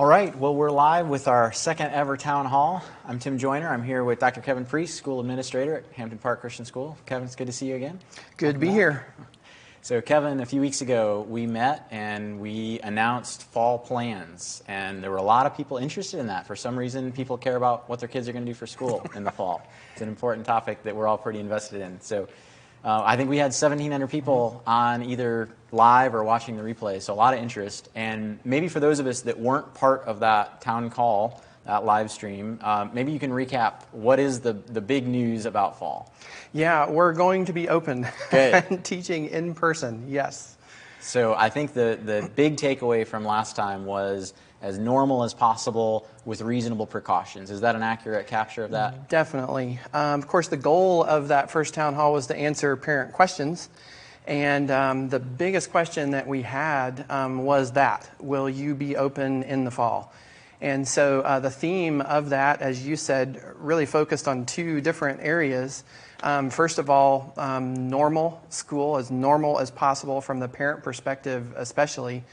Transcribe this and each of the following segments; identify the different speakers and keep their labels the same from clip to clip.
Speaker 1: All right, well, we're live with our second ever town hall. I'm Tim Joyner. I'm here with Dr. Kevin Priest, School Administrator at Hampton Park Christian School. Kevin, it's good to see you again.
Speaker 2: Good to be here.
Speaker 1: So, Kevin, a few weeks ago, we met and we announced fall plans. And there were a lot of people interested in that. For some reason, people care about what their kids are going to do for school in the fall. It's an important topic that we're all pretty invested in. So, I think we had 1,700 people on either live or watching the replay, so a lot of interest. And maybe for those of us that weren't part of that town call, that live stream, maybe you can recap what is the big news about fall.
Speaker 2: Yeah, we're going to be open and teaching in person, yes.
Speaker 1: So I think the big takeaway from last time was as normal as possible with reasonable precautions. Is that an accurate capture of that?
Speaker 2: Definitely. Of course, the goal of that first town hall was to answer parent questions. And the biggest question that we had was that, will you be open in the fall? And so the theme of that, as you said, really focused on two different areas. First of all, normal school, as normal as possible from the parent perspective especially.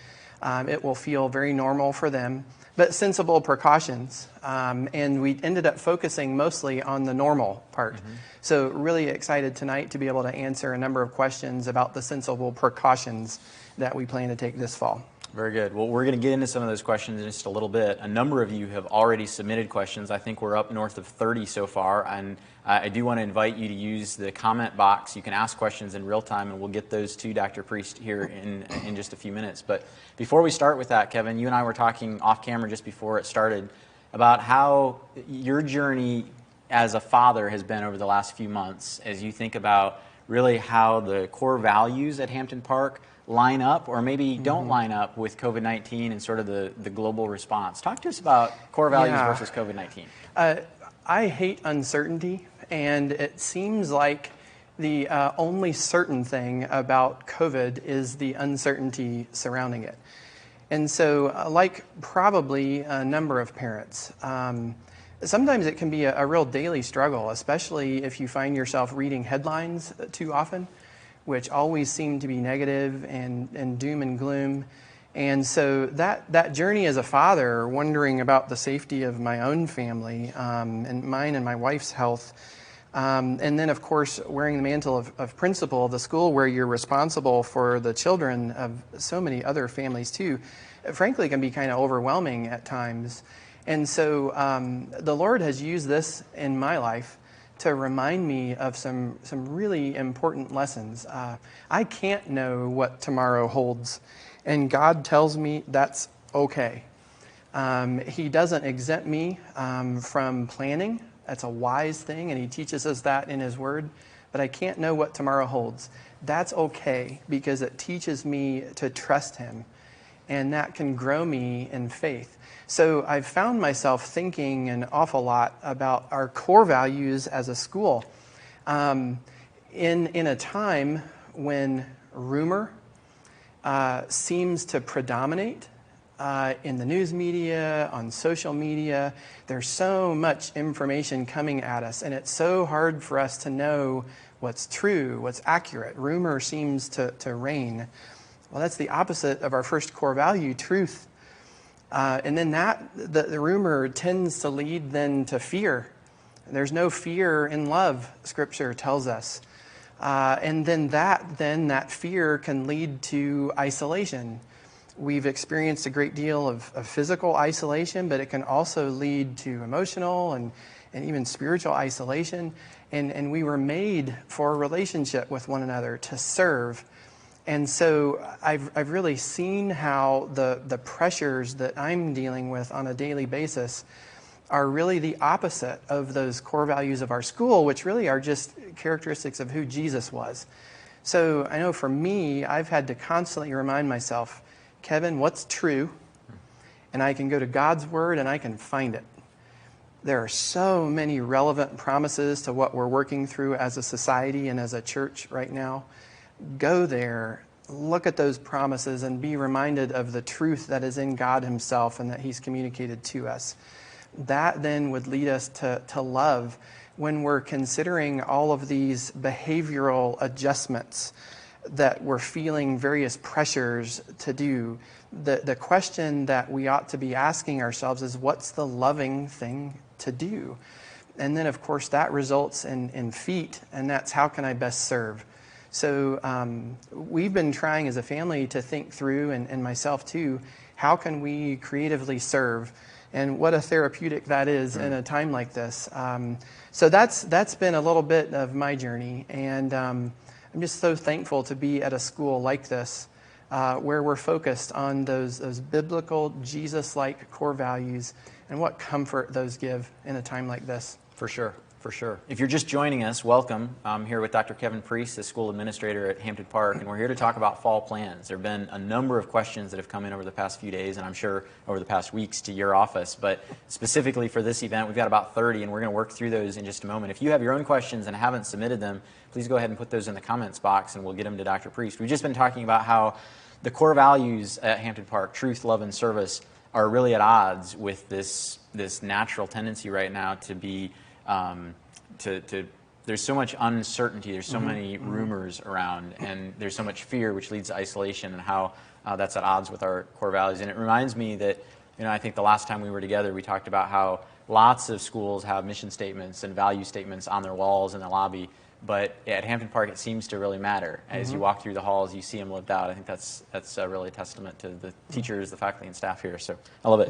Speaker 2: It will feel very normal for them, but sensible precautions. And we ended up focusing mostly on the normal part. Mm-hmm. So really excited tonight to be able to answer a number of questions about the sensible precautions that we plan to take this fall.
Speaker 1: Very good. Well, we're going to get into some of those questions in just a little bit. A number of you have already submitted questions. I think we're up north of 30 so far, and I do want to invite you to use the comment box. You can ask questions in real time, and we'll get those to Dr. Priest here in just a few minutes. But before we start with that, Kevin, you and I were talking off camera just before it started about how your journey as a father has been over the last few months as you think about really how the core values at Hampton Park line up or maybe don't line up with COVID-19 and sort of the global response. Talk to us about core values versus COVID-19.
Speaker 2: I hate uncertainty, and it seems like the only certain thing about COVID is the uncertainty surrounding it. And so, like probably a number of parents, sometimes it can be a real daily struggle, especially if you find yourself reading headlines too often, which always seem to be negative and doom and gloom. And so that journey as a father, wondering about the safety of my own family and mine and my wife's health, and then, of course, wearing the mantle of principal of the school where you're responsible for the children of so many other families too, frankly, can be kind of overwhelming at times. And so the Lord has used this in my life to remind me of some really important lessons. I can't know what tomorrow holds, and God tells me that's okay. He doesn't exempt me from planning. That's a wise thing, and He teaches us that in His Word. But I can't know what tomorrow holds. That's okay, because it teaches me to trust Him, and that can grow me in faith. So I've found myself thinking an awful lot about our core values as a school. In a time when rumor seems to predominate in the news media, on social media, there's so much information coming at us, and it's so hard for us to know what's true, what's accurate. Rumor seems to reign. Well, that's the opposite of our first core value, truth. And then the rumor tends to lead then to fear. There's no fear in love, Scripture tells us. And then that fear can lead to isolation. We've experienced a great deal of physical isolation, but it can also lead to emotional and even spiritual isolation. And we were made for a relationship with one another, to serve. And so I've really seen how the pressures that I'm dealing with on a daily basis are really the opposite of those core values of our school, which really are just characteristics of who Jesus was. So I know for me, I've had to constantly remind myself, Kevin, what's true? And I can go to God's Word and I can find it. There are so many relevant promises to what we're working through as a society and as a church right now. Go there, look at those promises, and be reminded of the truth that is in God Himself and that He's communicated to us. That then would lead us to love when we're considering all of these behavioral adjustments that we're feeling various pressures to do, the question that we ought to be asking ourselves is, what's the loving thing to do? And then, of course, that results in feet, and that's how can I best serve? So we've been trying as a family to think through, and myself too, how can we creatively serve? And what a therapeutic that is in a time like this. So that's been a little bit of my journey, and I'm just so thankful to be at a school like this, where we're focused on those biblical, Jesus-like core values and what comfort those give in a time like this.
Speaker 1: For sure, for sure. If you're just joining us, welcome. I'm here with Dr. Kevin Priest, the school administrator at Hampton Park, and we're here to talk about fall plans. There have been a number of questions that have come in over the past few days, and I'm sure over the past weeks to your office, but specifically for this event, we've got about 30, and we're going to work through those in just a moment. If you have your own questions and haven't submitted them, please go ahead and put those in the comments box, and we'll get them to Dr. Priest. We've just been talking about how the core values at Hampton Park, truth, love, and service, are really at odds with this natural tendency right now to be there's so much uncertainty, there's so many rumors around, and there's so much fear, which leads to isolation, and how that's at odds with our core values. And it reminds me that, I think the last time we were together, we talked about how lots of schools have mission statements and value statements on their walls in the lobby, but at Hampton Park, it seems to really matter. As you walk through the halls, you see them lived out. I think that's really a testament to the teachers, the faculty, and staff here. So I love it.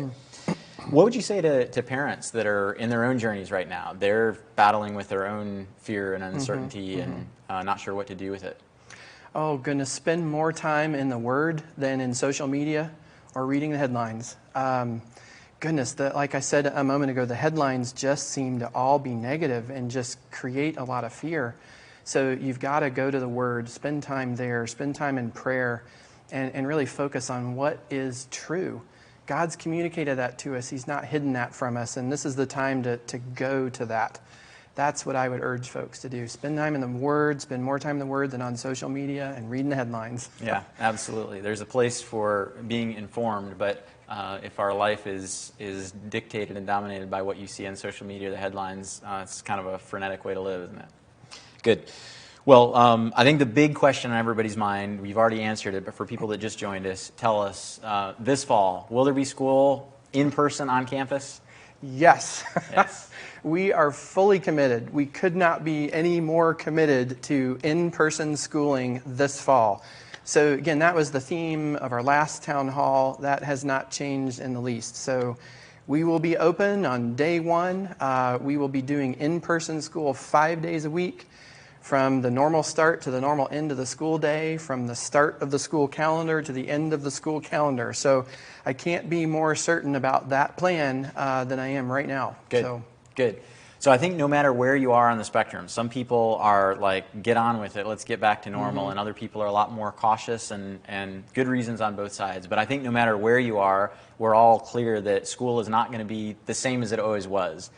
Speaker 1: What would you say to parents that are in their own journeys right now? They're battling with their own fear and uncertainty and not sure what to do with it.
Speaker 2: Oh, goodness. Spend more time in the Word than in social media or reading the headlines. Goodness, like I said a moment ago, the headlines just seem to all be negative and just create a lot of fear. So you've got to go to the Word, spend time there, spend time in prayer, and really focus on what is true. God's communicated that to us. He's not hidden that from us, and this is the time to go to that. That's what I would urge folks to do. Spend time in the Word, spend more time in the Word than on social media and reading the headlines.
Speaker 1: Yeah, absolutely. There's a place for being informed, but if our life is dictated and dominated by what you see on social media, the headlines, it's kind of a frenetic way to live, isn't it? Good. Well, I think the big question on everybody's mind, we've already answered it, but for people that just joined us, tell us, this fall, will there be school in person on campus?
Speaker 2: Yes.
Speaker 1: Yes.
Speaker 2: We are fully committed. We could not be any more committed to in-person schooling this fall. So again, that was the theme of our last town hall. That has not changed in the least. So we will be open on day one. We will be doing in-person school 5 days a week, from the normal start to the normal end of the school day, from the start of the school calendar to the end of the school calendar. So I can't be more certain about that plan than I am right now.
Speaker 1: Good. Good. So I think no matter where you are on the spectrum, some people are like, get on with it, let's get back to normal, and other people are a lot more cautious, and good reasons on both sides. But I think no matter where you are, we're all clear that school is not going to be the same as it always was.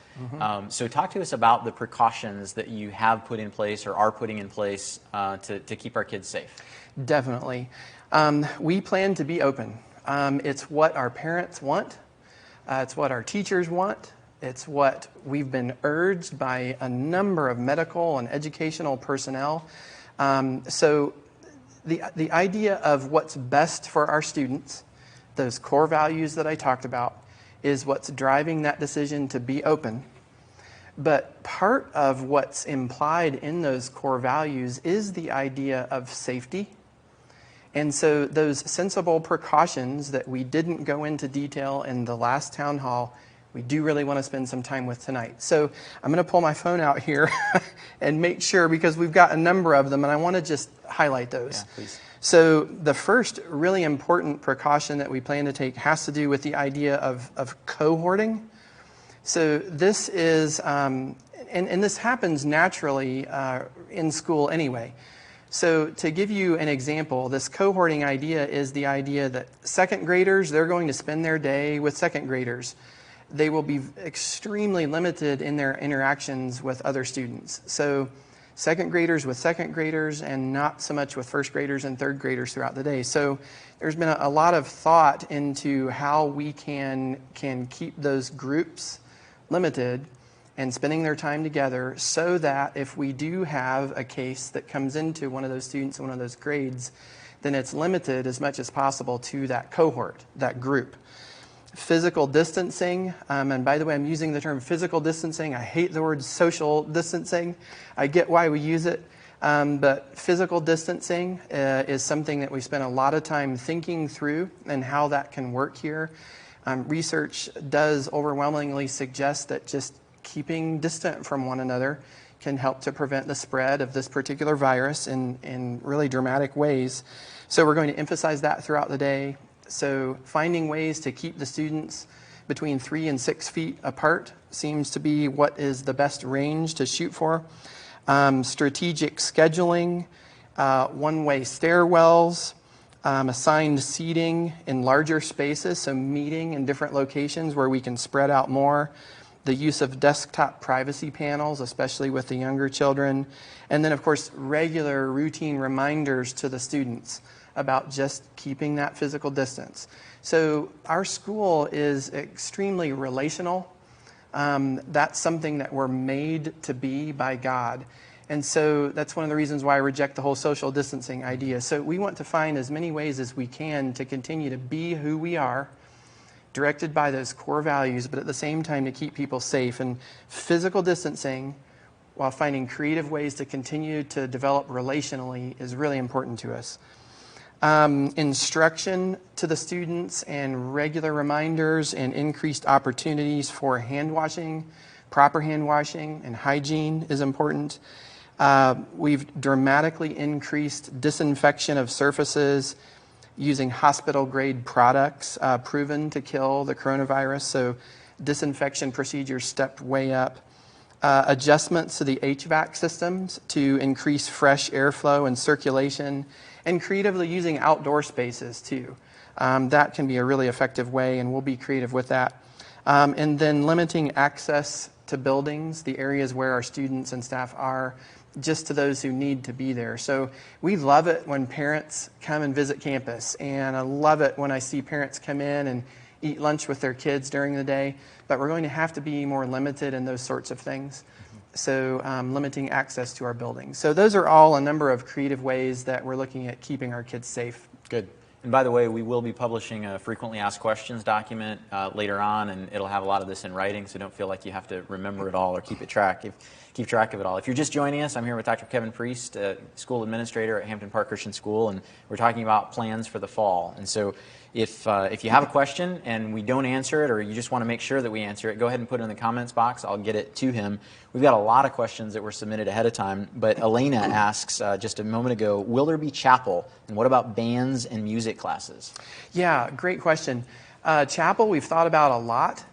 Speaker 1: So talk to us about the precautions that you have put in place or are putting in place to keep our kids safe.
Speaker 2: Definitely. We plan to be open. It's what our parents want. It's what our teachers want. It's what we've been urged by a number of medical and educational personnel. So the idea of what's best for our students, those core values that I talked about, is what's driving that decision to be open. But part of what's implied in those core values is the idea of safety. And so those sensible precautions that we didn't go into detail in the last town hall, we do really want to spend some time with tonight. So I'm going to pull my phone out here and make sure, because we've got a number of them, and I want to just highlight those.
Speaker 1: Yeah, please.
Speaker 2: So the first really important precaution that we plan to take has to do with the idea of cohorting. So this is, and this happens naturally in school anyway. So to give you an example, this cohorting idea is the idea that second graders, they're going to spend their day with second graders. They will be extremely limited in their interactions with other students. So second graders with second graders, and not so much with first graders and third graders throughout the day. So there's been a lot of thought into how we can keep those groups limited and spending their time together, so that if we do have a case that comes into one of those students in one of those grades, then it's limited as much as possible to that cohort, that group. Physical distancing, and by the way, I'm using the term physical distancing. I hate the word social distancing. I get why we use it, but physical distancing is something that we spend a lot of time thinking through and how that can work here. Research does overwhelmingly suggest that just keeping distant from one another can help to prevent the spread of this particular virus in really dramatic ways. So we're going to emphasize that throughout the day. So finding ways to keep the students between 3 and 6 feet apart seems to be what is the best range to shoot for. Strategic scheduling, one-way stairwells, assigned seating in larger spaces, so meeting in different locations where we can spread out more. The use of desktop privacy panels, especially with the younger children. And then, of course, regular routine reminders to the students about just keeping that physical distance. So our school is extremely relational. That's something that we're made to be by God. And so that's one of the reasons why I reject the whole social distancing idea. So we want to find as many ways as we can to continue to be who we are, directed by those core values, but at the same time to keep people safe. And physical distancing, while finding creative ways to continue to develop relationally, is really important to us. Instruction to the students and regular reminders and increased opportunities for hand washing, proper hand washing and hygiene is important. We've dramatically increased disinfection of surfaces using hospital-grade products proven to kill the coronavirus, so disinfection procedures stepped way up. Adjustments to the HVAC systems to increase fresh airflow and circulation, and creatively using outdoor spaces too. That can be a really effective way, and we'll be creative with that. And then limiting access to buildings, the areas where our students and staff are, just to those who need to be there. So we love it when parents come and visit campus, and I love it when I see parents come in and eat lunch with their kids during the day, but we're going to have to be more limited in those sorts of things. So limiting access to our buildings. So those are all a number of creative ways that we're looking at keeping our kids safe.
Speaker 1: Good. And by the way, we will be publishing a frequently asked questions document later on, and it'll have a lot of this in writing, so don't feel like you have to remember it all or keep track of it all. If you're just joining us, I'm here with Dr. Kevin Priest, school administrator at Hampton Park Christian School, and we're talking about plans for the fall. And so if you have a question and we don't answer it, or you just want to make sure that we answer it, go ahead and put it in the comments box. I'll get it to him. We've got a lot of questions that were submitted ahead of time, but Elena asks just a moment ago, will there be chapel? And what about bands and music classes? Yeah, great question. Chapel we've thought about a lot.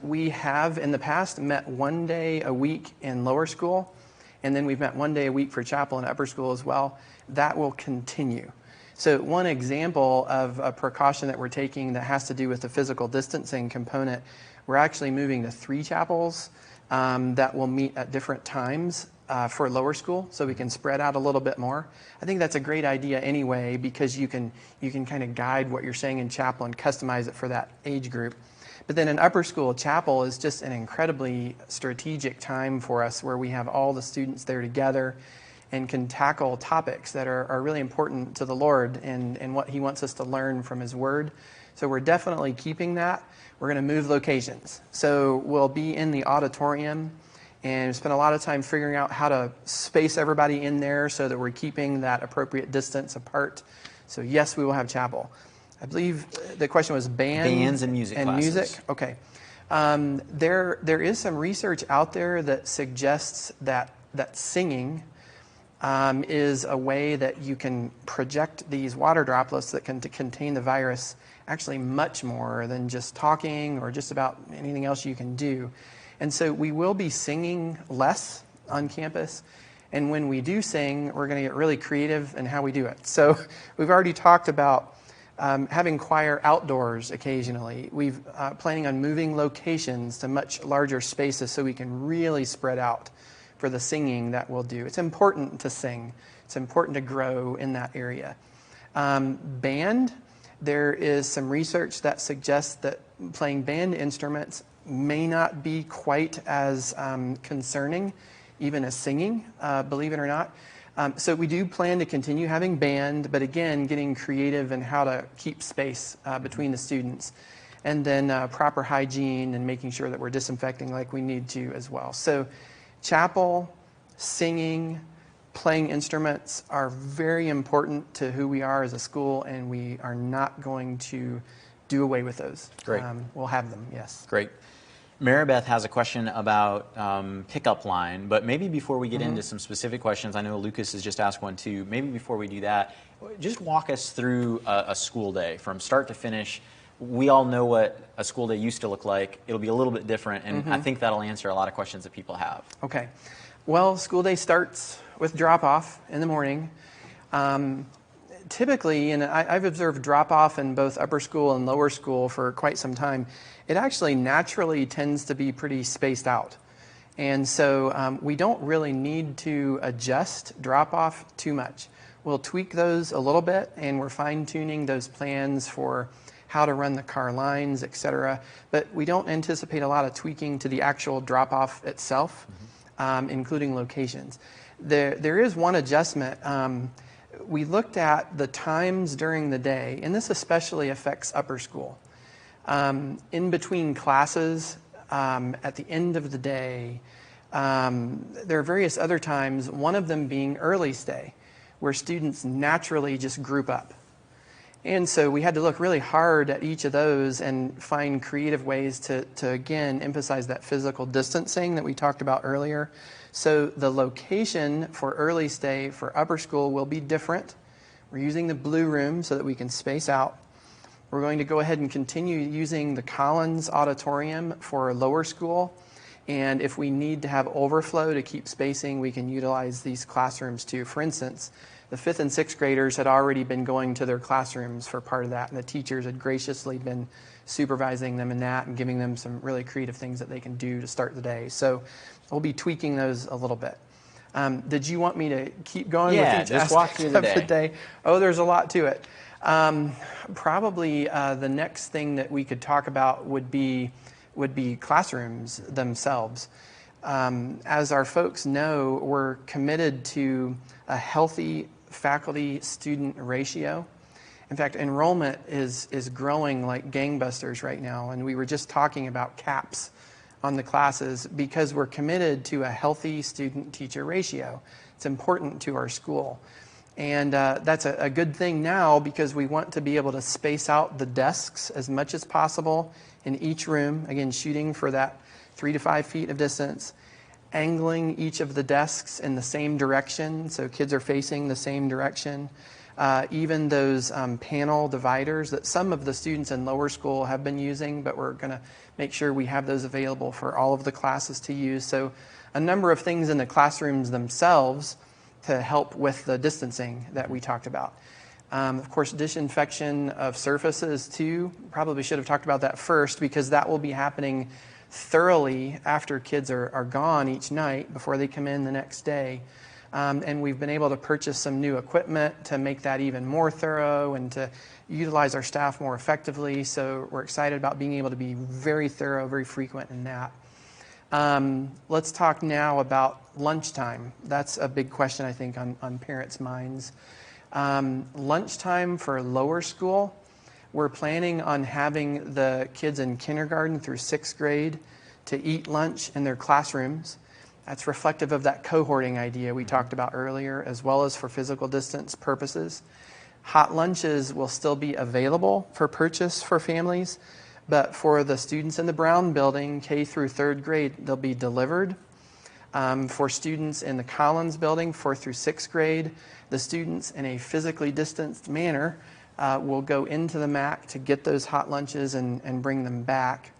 Speaker 1: We have in the past met one day a week in lower school, and then we've met one day a week for chapel in upper school as well. That will continue. So one example of a precaution that we're taking that has to do with the physical distancing component, we're actually moving to 3 chapels that will meet at different times for lower school, so we can spread out a little bit more. I think that's a great idea anyway, because you can kind of guide what you're saying in chapel and customize it for that age group. But then in upper school, chapel is just an incredibly strategic time for us, where we have all the students there together and can tackle topics that are really important to the Lord and what He wants us to learn from His Word. So we're definitely keeping that. We're going to move locations. So we'll be in the auditorium and spend a lot of time figuring out how to space everybody in there so that we're keeping that appropriate distance apart. So yes, we will have chapel. I believe the question was bands and music classes. Music? Okay. There is some research out there that suggests that singing is a way that you can project these water droplets that can contain the virus actually much more than just talking or just about anything else you can do. And so we will be singing less on campus. And when we do sing, we're going to get really creative in how we do it. So we've already talked about having choir outdoors occasionally. We've planning on moving locations to much larger spaces so we can really spread out for the singing that we'll do. It's important to sing. It's important to grow in that area. Band, there is some research that suggests that playing band instruments
Speaker 2: may not be quite as concerning, even as singing, believe it or not. So we do plan to continue having band, but again, getting creative in how to keep space between the students. And then proper hygiene and making sure that we're disinfecting like we need to as well. So chapel, singing, playing instruments are very important to who we are as a school, and we are not going to do away with those.
Speaker 1: Great.
Speaker 2: We'll have them, yes.
Speaker 1: Great. Maribeth has a question about pickup line, but maybe before we get into some specific questions, I know Lucas has just asked one too. Maybe before we do that, just walk us through a school day from start to finish. We all know what a school day used to look like. It'll be a little bit different, and I think that'll answer a lot of questions that people have.
Speaker 2: Okay. Well, school day starts with drop-off in the morning. Typically, and I've observed drop-off in both upper school and lower school for quite some time, it actually naturally tends to be pretty spaced out. And so we don't really need to adjust drop-off too much. We'll tweak those a little bit, and we're fine-tuning those plans for how to run the car lines, et cetera. But we don't anticipate a lot of tweaking to the actual drop-off itself, including locations. There is one adjustment. We looked at the times during the day, and this especially affects upper school. In between classes, at the end of the day, there are various other times, one of them being early stay, where students naturally just group up. And so we had to look really hard at each of those and find creative ways to again, emphasize that physical distancing that we talked about earlier. So the location for early stay for upper school will be different. We're using the blue room so that we can space out. We're going to go ahead and continue using the Collins Auditorium for lower school. And if we need to have overflow to keep spacing, we can utilize these classrooms too. For instance, the 5th and 6th graders had already been going to their classrooms for part of that, and the teachers had graciously been supervising them in that and giving them some really creative things that they can do to start the day. So we'll be tweaking those a little bit. Did you want me to keep going with each
Speaker 1: just walk through
Speaker 2: aspect
Speaker 1: the
Speaker 2: of the day? Oh, there's a lot to it. Probably the next thing that we could talk about would be classrooms themselves. As our folks know, we're committed to a healthy faculty-student ratio. In fact, enrollment is growing like gangbusters right now, and we were just talking about caps on the classes because we're committed to a healthy student-teacher ratio. It's important to our school. And that's a good thing now because we want to be able to space out the desks as much as possible in each room, again, shooting for that 3 to 5 feet of distance, angling each of the desks in the same direction, so kids are facing the same direction. Even those panel dividers that some of the students in lower school have been using, but we're going to make sure we have those available for all of the classes to use. So a number of things in the classrooms themselves to help with the distancing that we talked about. Of course, disinfection of surfaces too. Probably should have talked about that first because that will be happening thoroughly after kids are gone each night before they come in the next day. And we've been able to purchase some new equipment to make that even more thorough and to utilize our staff more effectively. So we're excited about being able to be very thorough, very frequent in that. Let's talk now about lunchtime. That's a big question, I think, on parents' minds. Lunchtime for lower school, we're planning on having the kids in kindergarten through 6th grade to eat lunch in their classrooms. That's reflective of that cohorting idea we talked about earlier, as well as for physical distance purposes. Hot lunches will still be available for purchase for families, but for the students in the Brown building, K through 3rd grade, they'll be delivered. For students in the Collins building, 4th through 6th grade, the students in a physically distanced manner will go into the MAC to get those hot lunches and bring them back.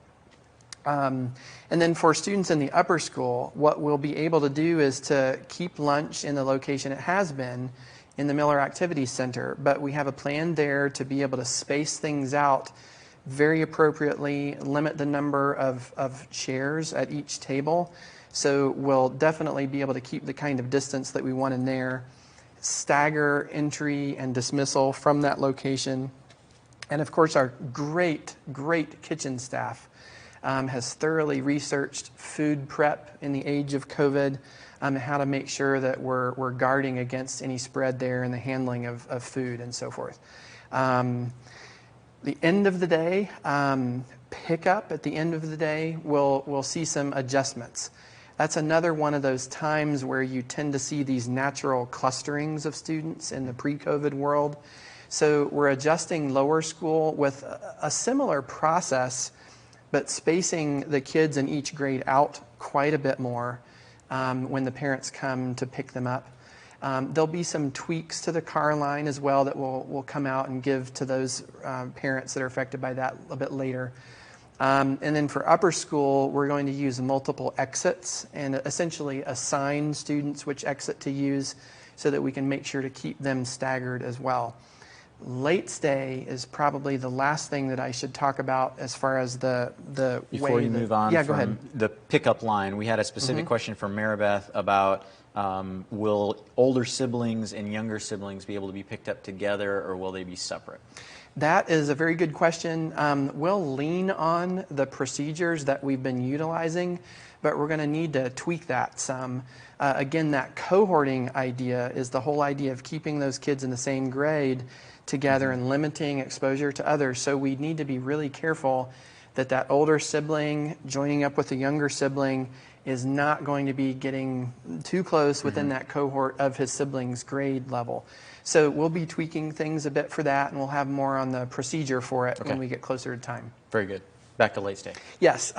Speaker 2: And then for students in the upper school, what we'll be able to do is to keep lunch in the location it has been in the Miller Activities Center, but we have a plan there to be able to space things out very appropriately, limit the number of chairs at each table. So we'll definitely be able to keep the kind of distance that we want in there, stagger entry and dismissal from that location. And of course, our great kitchen staff. has thoroughly researched food prep in the age of COVID, how to make sure that we're guarding against any spread there and the handling of food and so forth. The end of the day, pickup at the end of the day, we'll see some adjustments. That's another one of those times where you tend to see these natural clusterings of students in the pre-COVID world. So we're adjusting lower school with a similar process, but spacing the kids in each grade out quite a bit more when the parents come to pick them up. There'll be some tweaks to the car line as well that we'll come out and give to those parents that are affected by that a bit later. And then for upper school, we're going to use multiple exits and essentially assign students which exit to use so that we can make sure to keep them staggered as well. Late stay is probably the last thing that I should talk about as far as the
Speaker 1: Before
Speaker 2: way
Speaker 1: you
Speaker 2: that,
Speaker 1: move on
Speaker 2: yeah,
Speaker 1: from
Speaker 2: go ahead.
Speaker 1: the pickup line, we had a specific question from Maribeth about will older siblings and younger siblings be able to be picked up together, or will they be separate?
Speaker 2: That is a very good question. We'll lean on the procedures that we've been utilizing, but we're going to need to tweak that some. Again, that cohorting idea is the whole idea of keeping those kids in the same grade together and limiting exposure to others. So we need to be really careful that that older sibling joining up with the younger sibling is not going to be getting too close within that cohort of his sibling's grade level. So we'll be tweaking things a bit for that, and we'll have more on the procedure for it when we get closer to time.
Speaker 1: Very good. Back to late stay.
Speaker 2: Yes.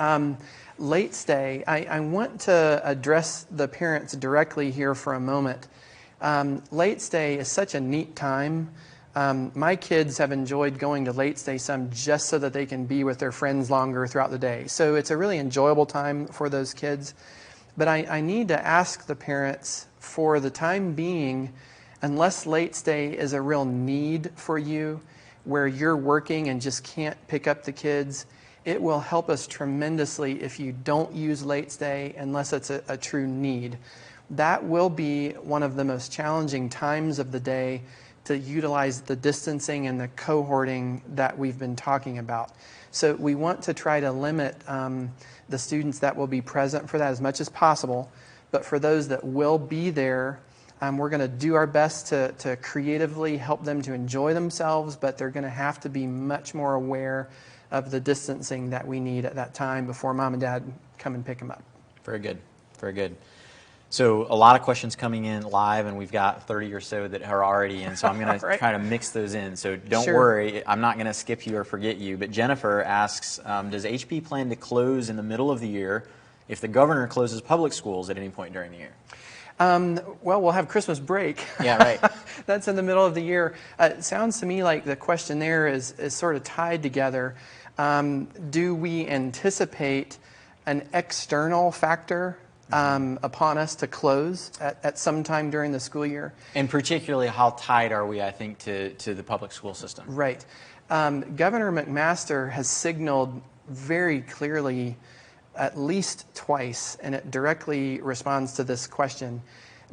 Speaker 2: Late stay, I want to address the parents directly here for a moment. Late stay is such a neat time. My kids have enjoyed going to late stay some just so that they can be with their friends longer throughout the day. So it's a really enjoyable time for those kids. But I need to ask the parents, for the time being, unless late stay is a real need for you, where you're working and just can't pick up the kids, it will help us tremendously if you don't use late stay unless it's a true need. That will be one of the most challenging times of the day to utilize the distancing and the cohorting that we've been talking about. So we want to try to limit the students that will be present for that as much as possible. But for those that will be there, we're going to do our best to creatively help them to enjoy themselves, but they're going to have to be much more aware of the distancing that we need at that time before mom and dad come and pick them up.
Speaker 1: Very good. Very good. So a lot of questions coming in live, and we've got 30 or so that are already in, so I'm going to try to mix those in. So don't worry, I'm not going to skip you or forget you. But Jennifer asks, does HP plan to close in the middle of the year if the governor closes public schools at any point during the year?
Speaker 2: Well, we'll have Christmas break.
Speaker 1: Yeah, right.
Speaker 2: That's in the middle of the year. It sounds to me like the question there is sort of tied together. Do we anticipate an external factor upon us to close at some time during the school year?
Speaker 1: And particularly, how tied are we, I think, to the public school system?
Speaker 2: Right. Governor McMaster has signaled very clearly at least twice, and it directly responds to this question.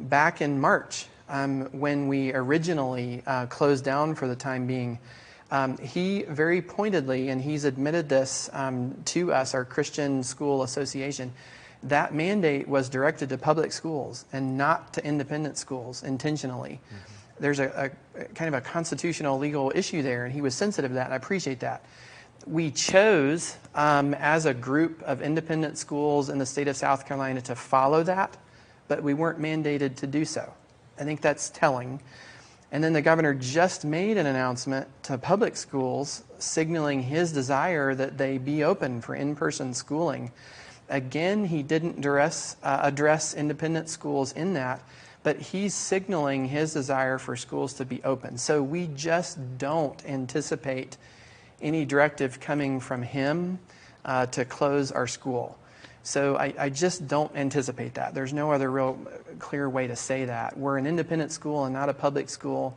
Speaker 2: Back in March, when we originally closed down for the time being, he very pointedly, and he's admitted this to us, our Christian School Association, that mandate was directed to public schools and not to independent schools intentionally. There's a kind of a constitutional legal issue there, and he was sensitive to that, and I appreciate that. We chose, as a group of independent schools in the state of South Carolina, to follow that, but we weren't mandated to do so. I think that's telling. And then the governor just made an announcement to public schools signaling his desire that they be open for in-person schooling. Again, he didn't address independent schools in that, but he's signaling his desire for schools to be open. So we just don't anticipate any directive coming from him to close our school. So I just don't anticipate that. There's no other real clear way to say that. We're an independent school and not a public school,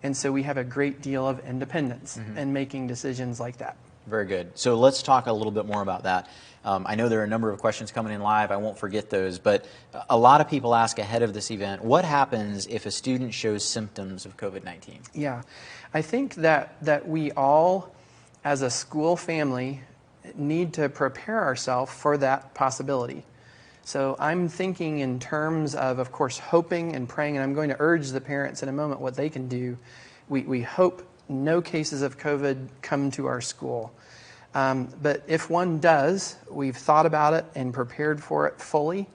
Speaker 2: and so we have a great deal of independence in making decisions like that.
Speaker 1: Very good. So let's talk a little bit more about that. I know there are a number of questions coming in live. I won't forget those, but a lot of people ask ahead of this event, what happens if a student shows symptoms of COVID-19?
Speaker 2: Yeah, I think that we all, as a school family, need to prepare ourselves for that possibility. So I'm thinking in terms of course, hoping and praying, and I'm going to urge the parents in a moment what they can do. We hope no cases of COVID come to our school. But if one does, we've thought about it and prepared for it fully.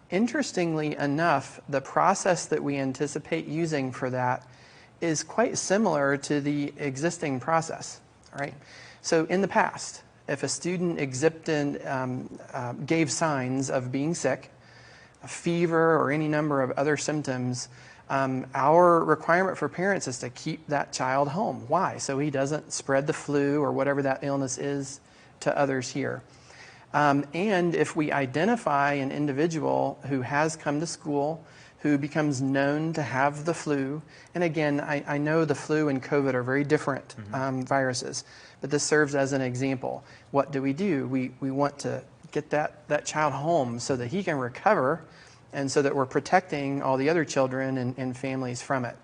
Speaker 2: Interestingly enough, the process that we anticipate using for that is quite similar to the existing process. All right? So in the past, if a student gave signs of being sick, a fever, or any number of other symptoms, our requirement for parents is to keep that child home. Why? So he doesn't spread the flu or whatever that illness is to others here. And if we identify an individual who has come to school, who becomes known to have the flu, and again, I know the flu and COVID are very different viruses, but this serves as an example. What do? We want to get that child home so that he can recover, and so that we're protecting all the other children and families from it.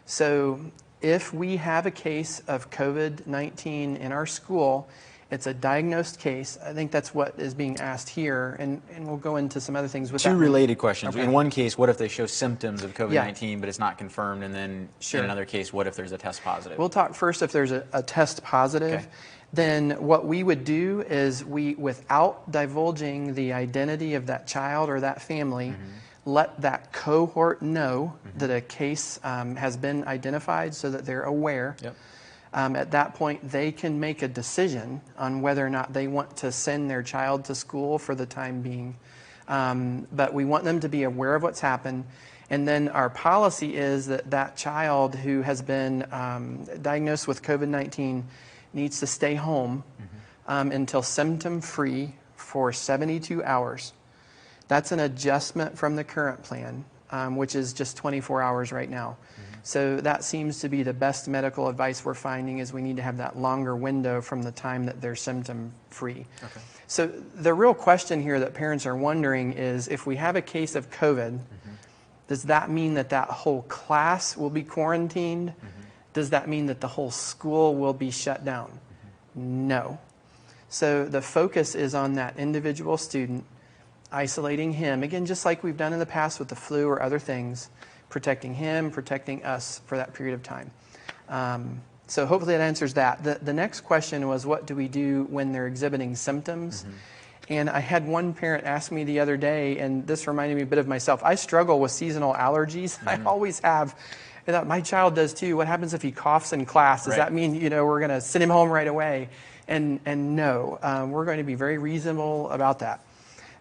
Speaker 2: So if we have a case of COVID-19 in our school, it's a diagnosed case. I think that's what is being asked here, and we'll go into some other things with that.
Speaker 1: Two related questions.
Speaker 2: Okay.
Speaker 1: In one case, what if they show symptoms of COVID-19, but it's not confirmed? And then in another case, what if there's a test positive?
Speaker 2: We'll talk first if there's a test positive.
Speaker 1: Okay.
Speaker 2: Then what we would do is without divulging the identity of that child or that family, let that cohort know that a case has been identified so that they're aware.
Speaker 1: Yep.
Speaker 2: At that point, they can make a decision on whether or not they want to send their child to school for the time being. But we want them to be aware of what's happened. And then our policy is that child who has been diagnosed with COVID-19 needs to stay home until symptom-free for 72 hours. That's an adjustment from the current plan, which is just 24 hours right now. So that seems to be the best medical advice we're finding, is we need to have that longer window from the time that they're symptom-free. Okay. So the real question here that parents are wondering is, if we have a case of COVID, does that mean that whole class will be quarantined? Does that mean that the whole school will be shut down? No. So the focus is on that individual student, isolating him, again, just like we've done in the past with the flu or other things, protecting him, protecting us for that period of time. So hopefully that answers that. The next question was, what do we do when they're exhibiting symptoms? And I had one parent ask me the other day, and this reminded me a bit of myself. I struggle with seasonal allergies. I always have. And that my child does too. What happens if he coughs in class? Does that mean, we're going to send him home right away? And no, we're going to be very reasonable about that.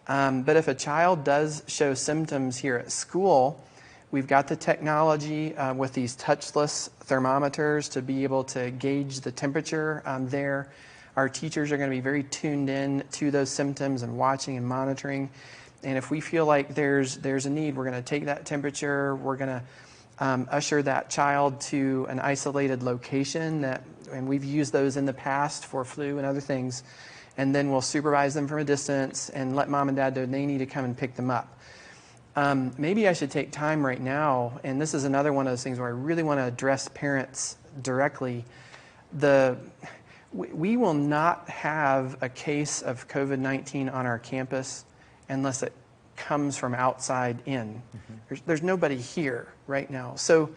Speaker 2: But if a child does show symptoms here at school, we've got the technology with these touchless thermometers to be able to gauge the temperature there. Our teachers are going to be very tuned in to those symptoms and watching and monitoring. And if we feel like there's a need, we're going to take that temperature. We're going to usher that child to an isolated location, and we've used those in the past for flu and other things. And then we'll supervise them from a distance and let mom and dad know they need to come and pick them up. Maybe I should take time right now, and this is another one of those things where I really want to address parents directly. We will not have a case of COVID-19 on our campus unless it comes from outside in. There's nobody here right now. So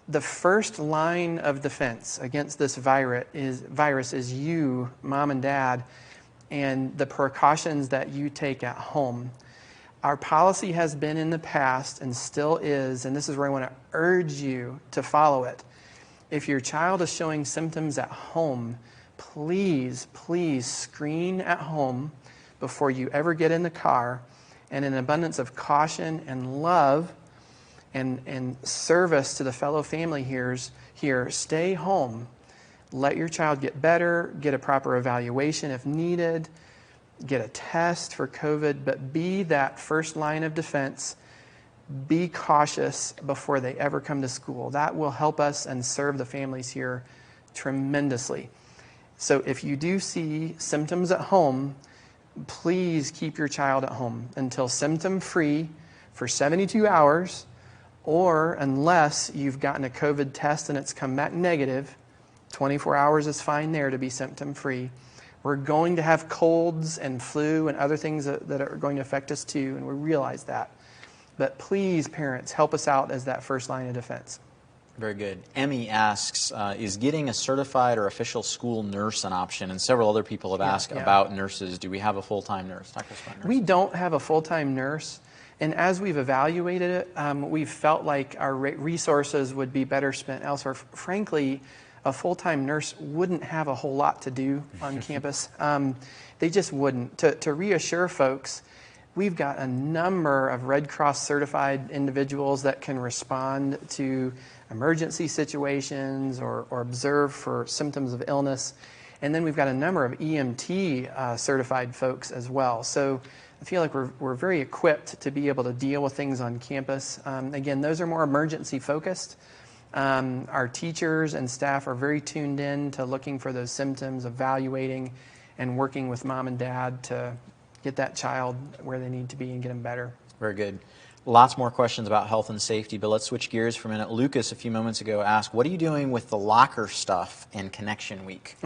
Speaker 2: the first line of defense against this virus is you, mom and dad, and the precautions that you take at home. Our policy has been in the past and still is, and this is where I want to urge you to follow it. If your child is showing symptoms at home, please screen at home before you ever get in the car, and in an abundance of caution and love and service to the fellow family here, stay home. Let your child get better, get a proper evaluation if needed, get a test for COVID, but be that first line of defense. Be cautious before they ever come to school. That will help us and serve the families here tremendously. So if you do see symptoms at home, please keep your child at home until symptom-free for 72 hours, or unless you've gotten a COVID test and it's come back negative, 24 hours is fine there to be symptom-free. We're going to have colds and flu and other things that are going to affect us too, and we realize that. But please, parents, help us out as that first line of defense.
Speaker 1: Very good. Emmy asks, is getting a certified or official school nurse an option? And several other people have asked about nurses. Do we have a full-time nurse? Talk to us about nurses.
Speaker 2: We don't have a full-time nurse. And as we've evaluated it, we've felt like our resources would be better spent elsewhere. Frankly, a full-time nurse wouldn't have a whole lot to do on campus. They just wouldn't. To reassure folks, we've got a number of Red Cross certified individuals that can respond to emergency situations or observe for symptoms of illness. And then we've got a number of EMT certified folks as well. So I feel like we're very equipped to be able to deal with things on campus. Again, those are more emergency focused. Our teachers and staff are very tuned in to looking for those symptoms, evaluating, and working with mom and dad to get that child where they need to be and get them better.
Speaker 1: Very good. Lots more questions about health and safety, but let's switch gears for a minute. Lucas, a few moments ago, asked, what are you doing with the locker stuff in Connection Week?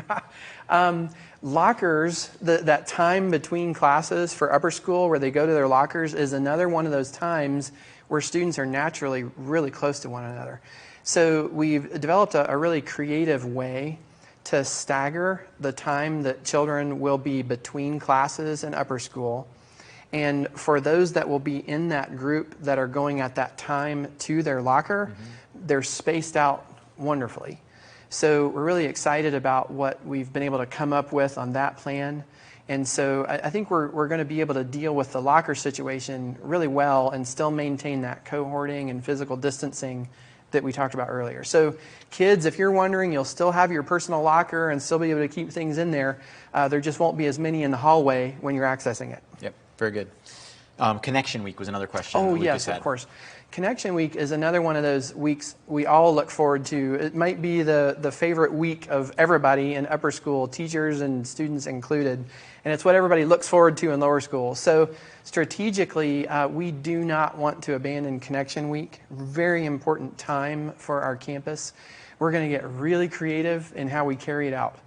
Speaker 2: Lockers, that time between classes for upper school where they go to their lockers is another one of those times where students are naturally really close to one another. So we've developed a really creative way to stagger the time that children will be between classes in upper school. And for those that will be in that group that are going at that time to their locker, they're spaced out wonderfully. So we're really excited about what we've been able to come up with on that plan. And so I think we're going to be able to deal with the locker situation really well and still maintain that cohorting and physical distancing that we talked about earlier. So kids, if you're wondering, you'll still have your personal locker and still be able to keep things in there. There just won't be as many in the hallway when you're accessing it.
Speaker 1: Yep, very good. Connection Week was another question.
Speaker 2: Oh, yes, of course. Connection Week is another one of those weeks we all look forward to. It might be the favorite week of everybody in upper school, teachers and students included. And it's what everybody looks forward to in lower school. So strategically, we do not want to abandon Connection Week. Very important time for our campus. We're going to get really creative in how we carry it out.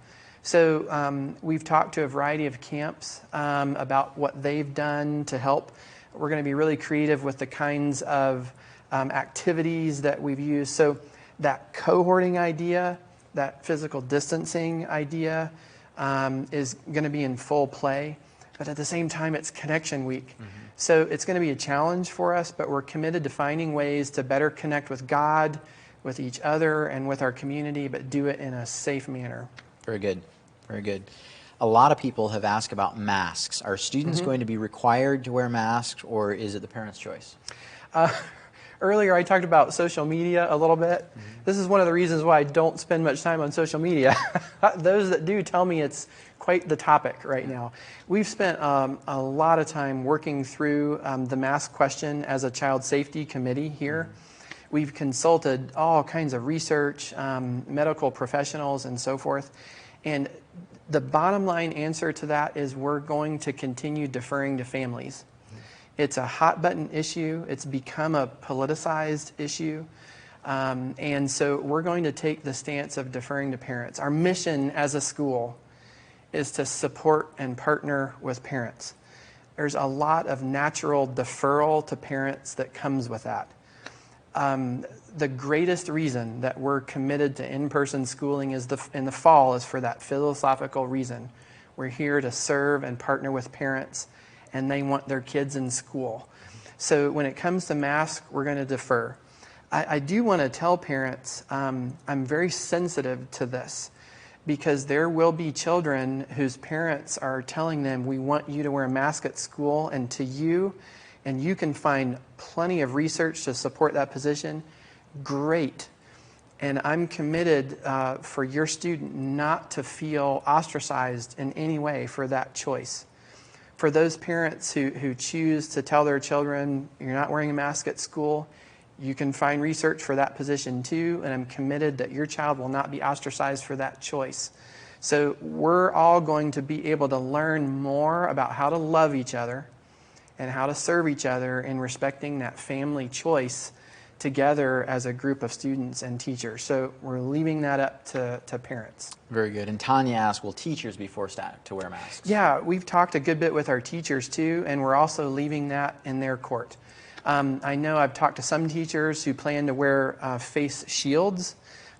Speaker 2: So we've talked to a variety of camps about what they've done to help. We're going to be really creative with the kinds of activities that we've used. So that cohorting idea, that physical distancing idea is going to be in full play. But at the same time, it's Connection Week. So it's going to be a challenge for us, but we're committed to finding ways to better connect with God, with each other, and with our community, but do it in a safe manner.
Speaker 1: Very good. Very good. A lot of people have asked about masks. Are students going to be required to wear masks, or is it the parents' choice?
Speaker 2: Earlier, I talked about social media a little bit. This is one of the reasons why I don't spend much time on social media. Those that do tell me it's quite the topic right now. We've spent a lot of time working through the mask question as a child safety committee here. We've consulted all kinds of research, medical professionals, and so forth. And the bottom line answer to that is we're going to continue deferring to families. It's a hot button issue. It's become a politicized issue. And so we're going to take the stance of deferring to parents. Our mission as a school is to support and partner with parents. There's a lot of natural deferral to parents that comes with that. The greatest reason that we're committed to in-person schooling is in the fall is for that philosophical reason. We're here to serve and partner with parents, and they want their kids in school. So when it comes to masks, we're going to defer. I do want to tell parents, I'm very sensitive to this because there will be children whose parents are telling them, we want you to wear a mask at school, and to you, and you can find plenty of research to support that position, great. And I'm committed for your student not to feel ostracized in any way for that choice. For those parents who choose to tell their children, you're not wearing a mask at school, you can find research for that position too, and I'm committed that your child will not be ostracized for that choice. So we're all going to be able to learn more about how to love each other and how to serve each other in respecting that family choice together as a group of students and teachers. So we're leaving that up to parents.
Speaker 1: Very good. And Tanya asked, will teachers be forced to wear masks?
Speaker 2: Yeah, we've talked a good bit with our teachers too, and we're also leaving that in their court. I know I've talked to some teachers who plan to wear face shields.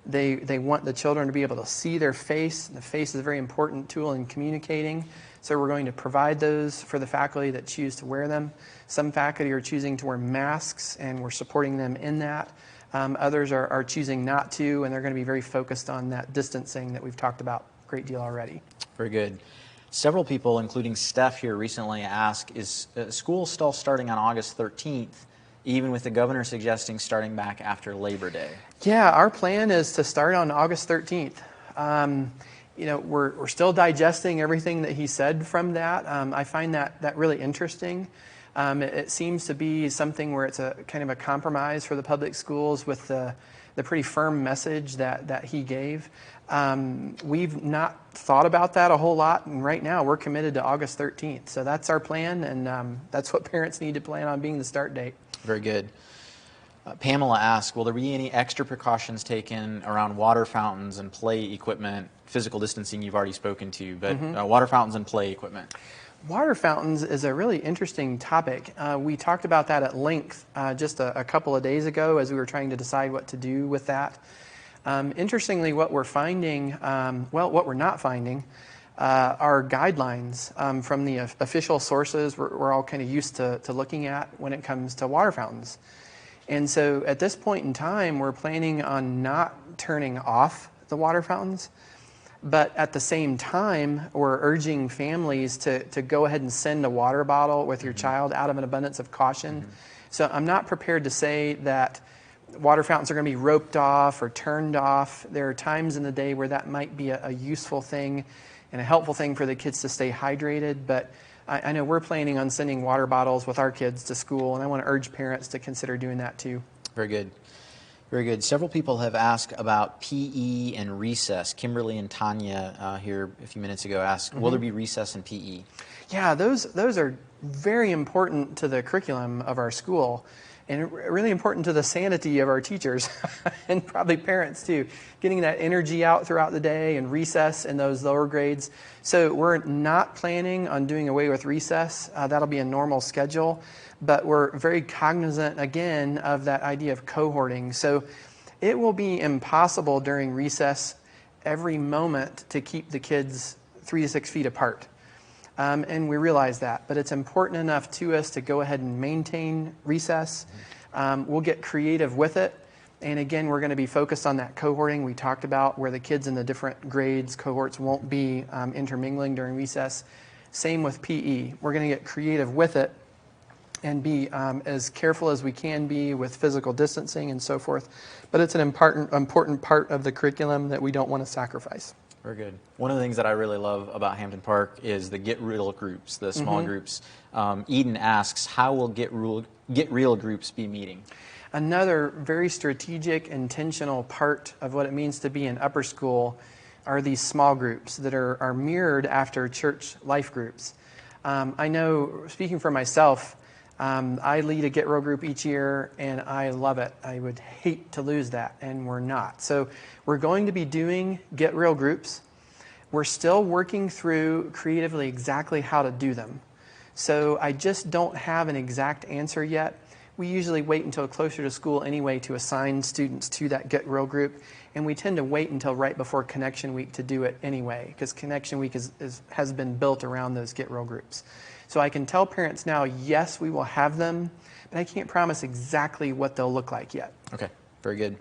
Speaker 2: They want the children to be able to see their face. The face is a very important tool in communicating. So we're going to provide those for the faculty that choose to wear them. Some faculty are choosing to wear masks, and we're supporting them in that. Others are choosing not to, and they're going to be very focused on that distancing that we've talked about a great deal already.
Speaker 1: Very good. Several people, including Steph here, recently asked, is school still starting on August 13th, even with the governor suggesting starting back after Labor Day?
Speaker 2: Yeah, our plan is to start on August 13th. We're still digesting everything that he said from that. I find that really interesting. It seems to be something where it's a kind of a compromise for the public schools with the pretty firm message that he gave. We've not thought about that a whole lot, and right now we're committed to August 13th. So that's our plan, and that's what parents need to plan on being the start date.
Speaker 1: Very good. Pamela asked, will there be any extra precautions taken around water fountains and play equipment? Physical distancing you've already spoken to, but water fountains and play equipment.
Speaker 2: Water fountains is a really interesting topic. We talked about that at length just a couple of days ago as we were trying to decide what to do with that. Interestingly, what we're finding, what we're not finding, are guidelines from the official sources we're all kind of used to looking at when it comes to water fountains. And so at this point in time, we're planning on not turning off the water fountains. But at the same time, we're urging families to go ahead and send a water bottle with your child out of an abundance of caution. So I'm not prepared to say that water fountains are going to be roped off or turned off. There are times in the day where that might be a useful thing and a helpful thing for the kids to stay hydrated. But I know we're planning on sending water bottles with our kids to school, and I want to urge parents to consider doing that too.
Speaker 1: Very good. Very good. Several people have asked about PE and recess. Kimberly and Tanya here a few minutes ago asked, will there be recess and PE?
Speaker 2: Yeah, those are very important to the curriculum of our school, and really important to the sanity of our teachers and probably parents too, getting that energy out throughout the day and recess in those lower grades. So we're not planning on doing away with recess. That'll be a normal schedule, but we're very cognizant again of that idea of cohorting. So it will be impossible during recess every moment to keep the kids 3 to 6 feet apart. And we realize that, but it's important enough to us to go ahead and maintain recess. We'll get creative with it. And again, we're going to be focused on that cohorting we talked about, where the kids in the different grades, cohorts won't be intermingling during recess. Same with PE. We're going to get creative with it and be as careful as we can be with physical distancing and so forth. But it's an important part of the curriculum that we don't want to sacrifice.
Speaker 1: Very good. One of the things that I really love about Hampton Park is the Get Real groups, the small groups. Eden asks, how will Get Real groups be meeting?
Speaker 2: Another very strategic, intentional part of what it means to be in upper school are these small groups that are mirrored after church life groups. I know, speaking for myself, I lead a Get Real group each year, and I love it. I would hate to lose that, and we're not. So we're going to be doing Get Real groups. We're still working through creatively exactly how to do them. So I just don't have an exact answer yet. We usually wait until closer to school anyway to assign students to that Get Real group, and we tend to wait until right before Connection Week to do it anyway, because Connection Week has been built around those Get Real groups. So I can tell parents now, yes, we will have them, but I can't promise exactly what they'll look like yet.
Speaker 1: Okay, very good.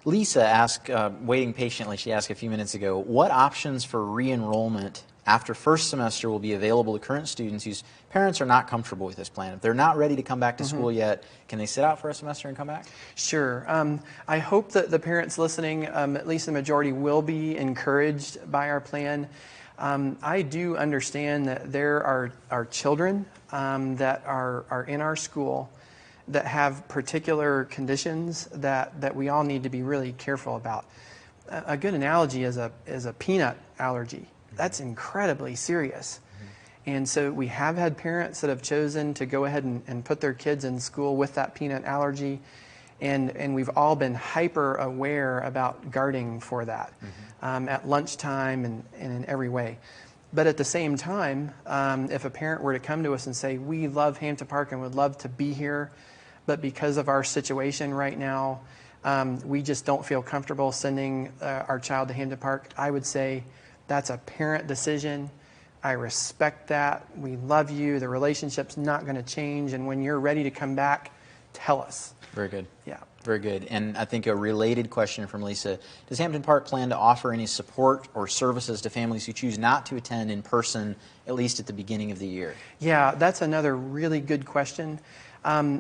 Speaker 1: Lisa asked, waiting patiently, she asked a few minutes ago, what options for re-enrollment after first semester will be available to current students whose parents are not comfortable with this plan? If they're not ready to come back to school yet, can they sit out for a semester and come back?
Speaker 2: Sure. I hope that the parents listening, at least the majority, will be encouraged by our plan. I do understand that there are children that are in our school that have particular conditions that we all need to be really careful about. A good analogy is a peanut allergy. That's incredibly serious. And so we have had parents that have chosen to go ahead and put their kids in school with that peanut allergy. And we've all been hyper aware about guarding for that at lunchtime and in every way. But at the same time, if a parent were to come to us and say, we love Hampton Park and would love to be here, but because of our situation right now, we just don't feel comfortable sending our child to Hampton Park, I would say that's a parent decision. I respect that. We love you. The relationship's not going to change. And when you're ready to come back, tell us.
Speaker 1: Very good.
Speaker 2: Yeah.
Speaker 1: Very good. And I think a related question from Lisa, does Hampton Park plan to offer any support or services to families who choose not to attend in person, at least at the beginning of the year?
Speaker 2: Yeah, that's another really good question.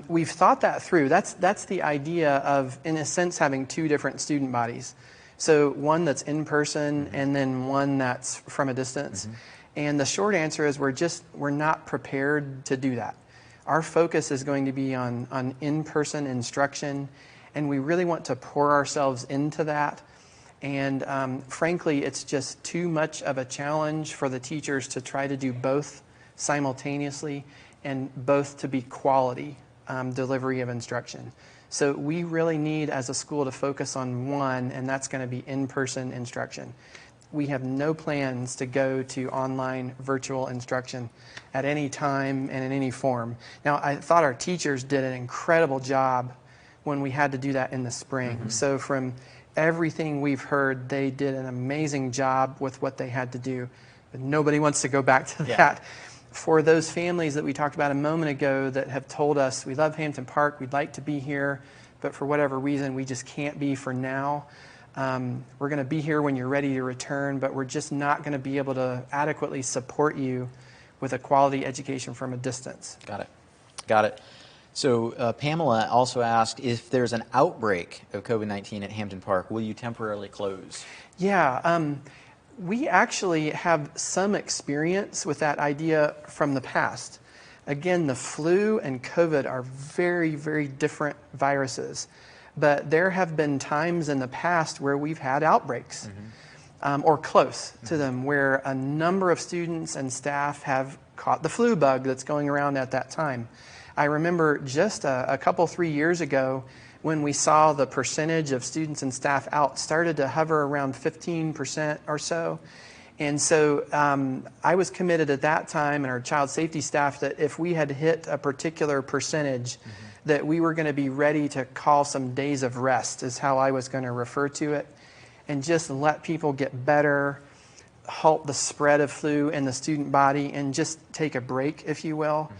Speaker 2: We've thought that through. That's the idea of, in a sense, having two different student bodies. So one that's in person and then one that's from a distance. And the short answer is we're not prepared to do that. Our focus is going to be on in-person instruction, and we really want to pour ourselves into that. And frankly, it's just too much of a challenge for the teachers to try to do both simultaneously and both to be quality delivery of instruction. So we really need, as a school, to focus on one, and that's going to be in-person instruction. We have no plans to go to online virtual instruction at any time and in any form. Now, I thought our teachers did an incredible job when we had to do that in the spring. So from everything we've heard, they did an amazing job with what they had to do. But nobody wants to go back to that. For those families that we talked about a moment ago that have told us, we love Hampton Park, we'd like to be here, but for whatever reason, we just can't be for now. We're going to be here when you're ready to return, but we're just not going to be able to adequately support you with a quality education from a distance.
Speaker 1: Got it. Got it. So Pamela also asked, if there's an outbreak of COVID-19 at Hampton Park, will you temporarily close?
Speaker 2: Yeah, we actually have some experience with that idea from the past. Again, the flu and COVID are very, very different viruses. But there have been times in the past where we've had outbreaks or close to them, where a number of students and staff have caught the flu bug that's going around at that time. I remember just a couple, 3 years ago, when we saw the percentage of students and staff out started to hover around 15% or so. And so I was committed at that time, and our child safety staff, that if we had hit a particular percentage, that we were going to be ready to call some days of rest, is how I was going to refer to it, and just let people get better, halt the spread of flu in the student body, and just take a break, if you will.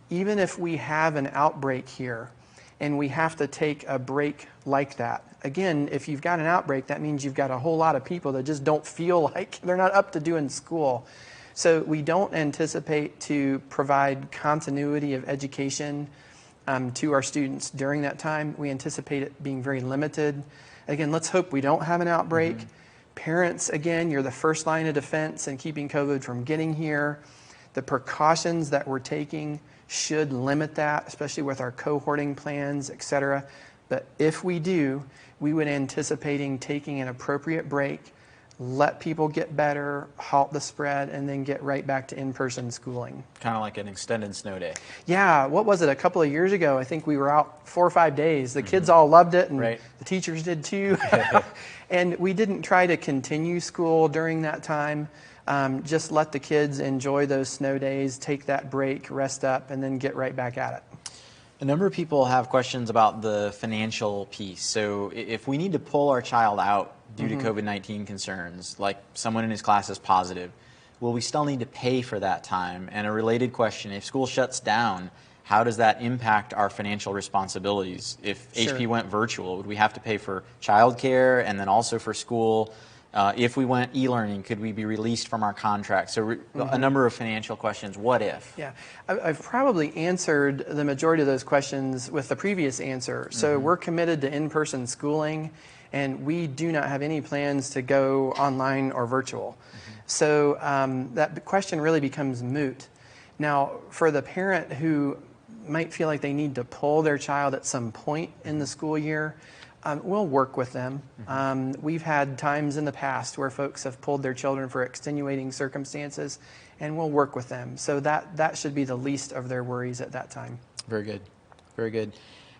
Speaker 2: Even if we have an outbreak here and we have to take a break like that, again, if you've got an outbreak, that means you've got a whole lot of people that just don't feel like they're not up to doing school. So we don't anticipate to provide continuity of education to our students during that time. We anticipate it being very limited. Again, let's hope we don't have an outbreak. Parents, again, you're the first line of defense in keeping COVID from getting here. The precautions that we're taking should limit that, especially with our cohorting plans, et cetera. But if we do, we would anticipating taking an appropriate break, let people get better, halt the spread, and then get right back to in-person schooling.
Speaker 1: Kind of like an extended snow day.
Speaker 2: Yeah, what was it, a couple of years ago? I think we were out 4 or 5 days. The kids all loved it, and the teachers did too. And we didn't try to continue school during that time. Just let the kids enjoy those snow days, take that break, rest up, and then get right back at it.
Speaker 1: A number of people have questions about the financial piece. So if we need to pull our child out due to COVID-19 concerns, like someone in his class is positive, will we still need to pay for that time? And a related question, if school shuts down, how does that impact our financial responsibilities? If HP went virtual, would we have to pay for childcare and then also for school? If we went e-learning, could we be released from our contract? So a number of financial questions. What if?
Speaker 2: Yeah, I've probably answered the majority of those questions with the previous answer. So we're committed to in-person schooling, and we do not have any plans to go online or virtual. So that question really becomes moot. Now, for the parent who might feel like they need to pull their child at some point in the school year, we'll work with them. We've had times in the past where folks have pulled their children for extenuating circumstances, and we'll work with them. So that should be the least of their worries at that time.
Speaker 1: Very good. Very good.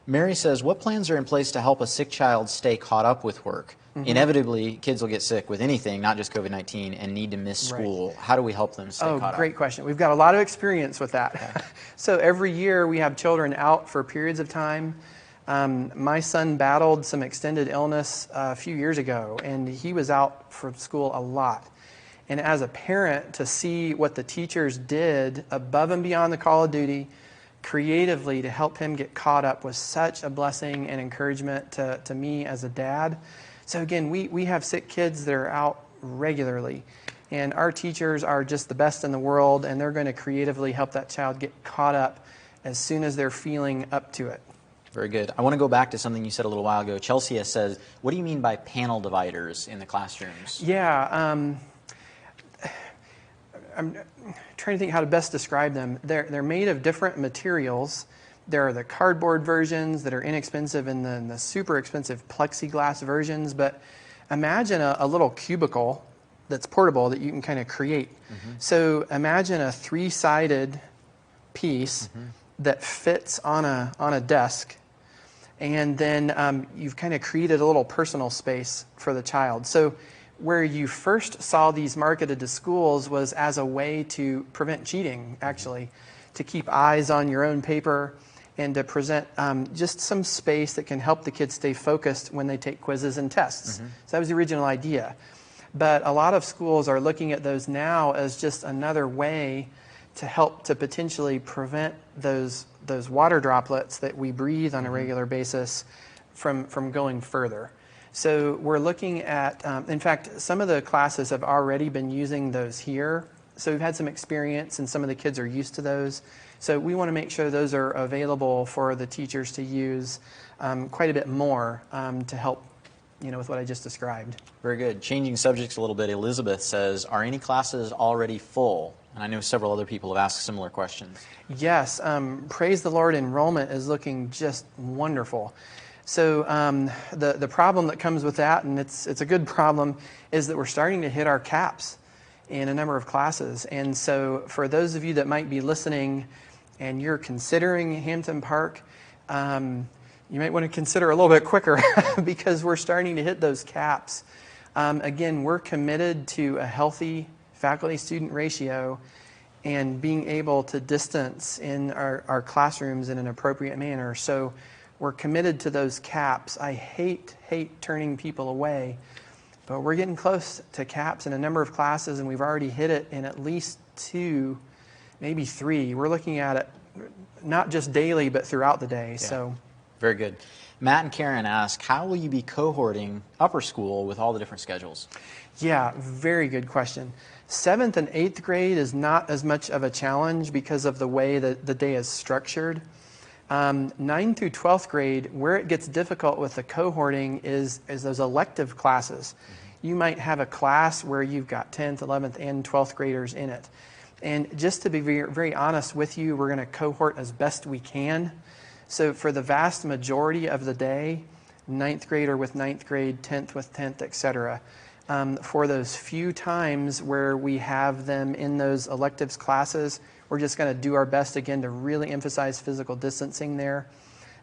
Speaker 1: Mary says, what plans are in place to help a sick child stay caught up with work? Inevitably, kids will get sick with anything, not just COVID-19, and need to miss school. Right. How do we help them stay caught up?
Speaker 2: Great question. We've got a lot of experience with that. Okay. So every year we have children out for periods of time. My son battled some extended illness a few years ago, and he was out for school a lot. And as a parent, to see what the teachers did above and beyond the call of duty, creatively to help him get caught up, was such a blessing and encouragement to me as a dad. So again, we have sick kids that are out regularly, and our teachers are just the best in the world, and they're going to creatively help that child get caught up as soon as they're feeling up to it.
Speaker 1: Very good. I want to go back to something you said a little while ago. Chelsea says, what do you mean by panel dividers in the classrooms?
Speaker 2: Yeah, I'm trying to think how to best describe them. They're made of different materials. There are the cardboard versions that are inexpensive and then the super expensive plexiglass versions. But imagine a little cubicle that's portable that you can kind of create. So imagine a 3-sided piece that fits on a desk. And then you've kind of created a little personal space for the child. So where you first saw these marketed to schools was as a way to prevent cheating, actually, to keep eyes on your own paper and to present just some space that can help the kids stay focused when they take quizzes and tests. So that was the original idea. But a lot of schools are looking at those now as just another way to help to potentially prevent those water droplets that we breathe on a regular basis from going further. So we're looking at, in fact, some of the classes have already been using those here. So we've had some experience, and some of the kids are used to those. So we want to make sure those are available for the teachers to use quite a bit more to help, with what I just described.
Speaker 1: Very good. Changing subjects a little bit, Elizabeth says, are any classes already full? And I know several other people have asked similar questions.
Speaker 2: Yes. Praise the Lord, enrollment is looking just wonderful. So the problem that comes with that, and it's a good problem, is that we're starting to hit our caps in a number of classes. And so for those of you that might be listening and you're considering Hampton Park, you might want to consider a little bit quicker because we're starting to hit those caps. Again, we're committed to a healthy faculty-student ratio and being able to distance in our classrooms in an appropriate manner. So we're committed to those caps. I hate turning people away, but we're getting close to caps in a number of classes, and we've already hit it in at least 2, maybe 3. We're looking at it not just daily, but throughout the day. Yeah. So,
Speaker 1: very good. Matt and Karen ask, how will you be cohorting upper school with all the different schedules?
Speaker 2: Yeah, very good question. 7th and 8th grade is not as much of a challenge because of the way that the day is structured. 9th through 12th grade, where it gets difficult with the cohorting is those elective classes. You might have a class where you've got 10th, 11th, and 12th graders in it. And just to be very, very honest with you, we're going to cohort as best we can. So for the vast majority of the day, 9th grader with 9th grade, 10th with 10th, etc. For those few times where we have them in those electives classes, we're just going to do our best, again, to really emphasize physical distancing there.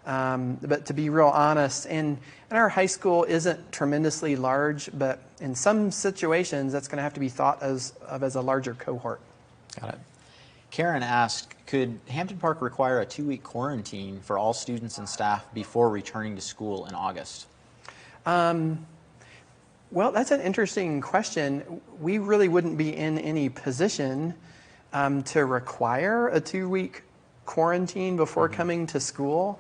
Speaker 2: But to be real honest, and our high school isn't tremendously large, but in some situations, that's going to have to be thought of as a larger cohort.
Speaker 1: Got it. Karen asked, could Hampton Park require a 2-week quarantine for all students and staff before returning to school in August?
Speaker 2: Well, that's an interesting question. We really wouldn't be in any position to require a 2-week quarantine before coming to school.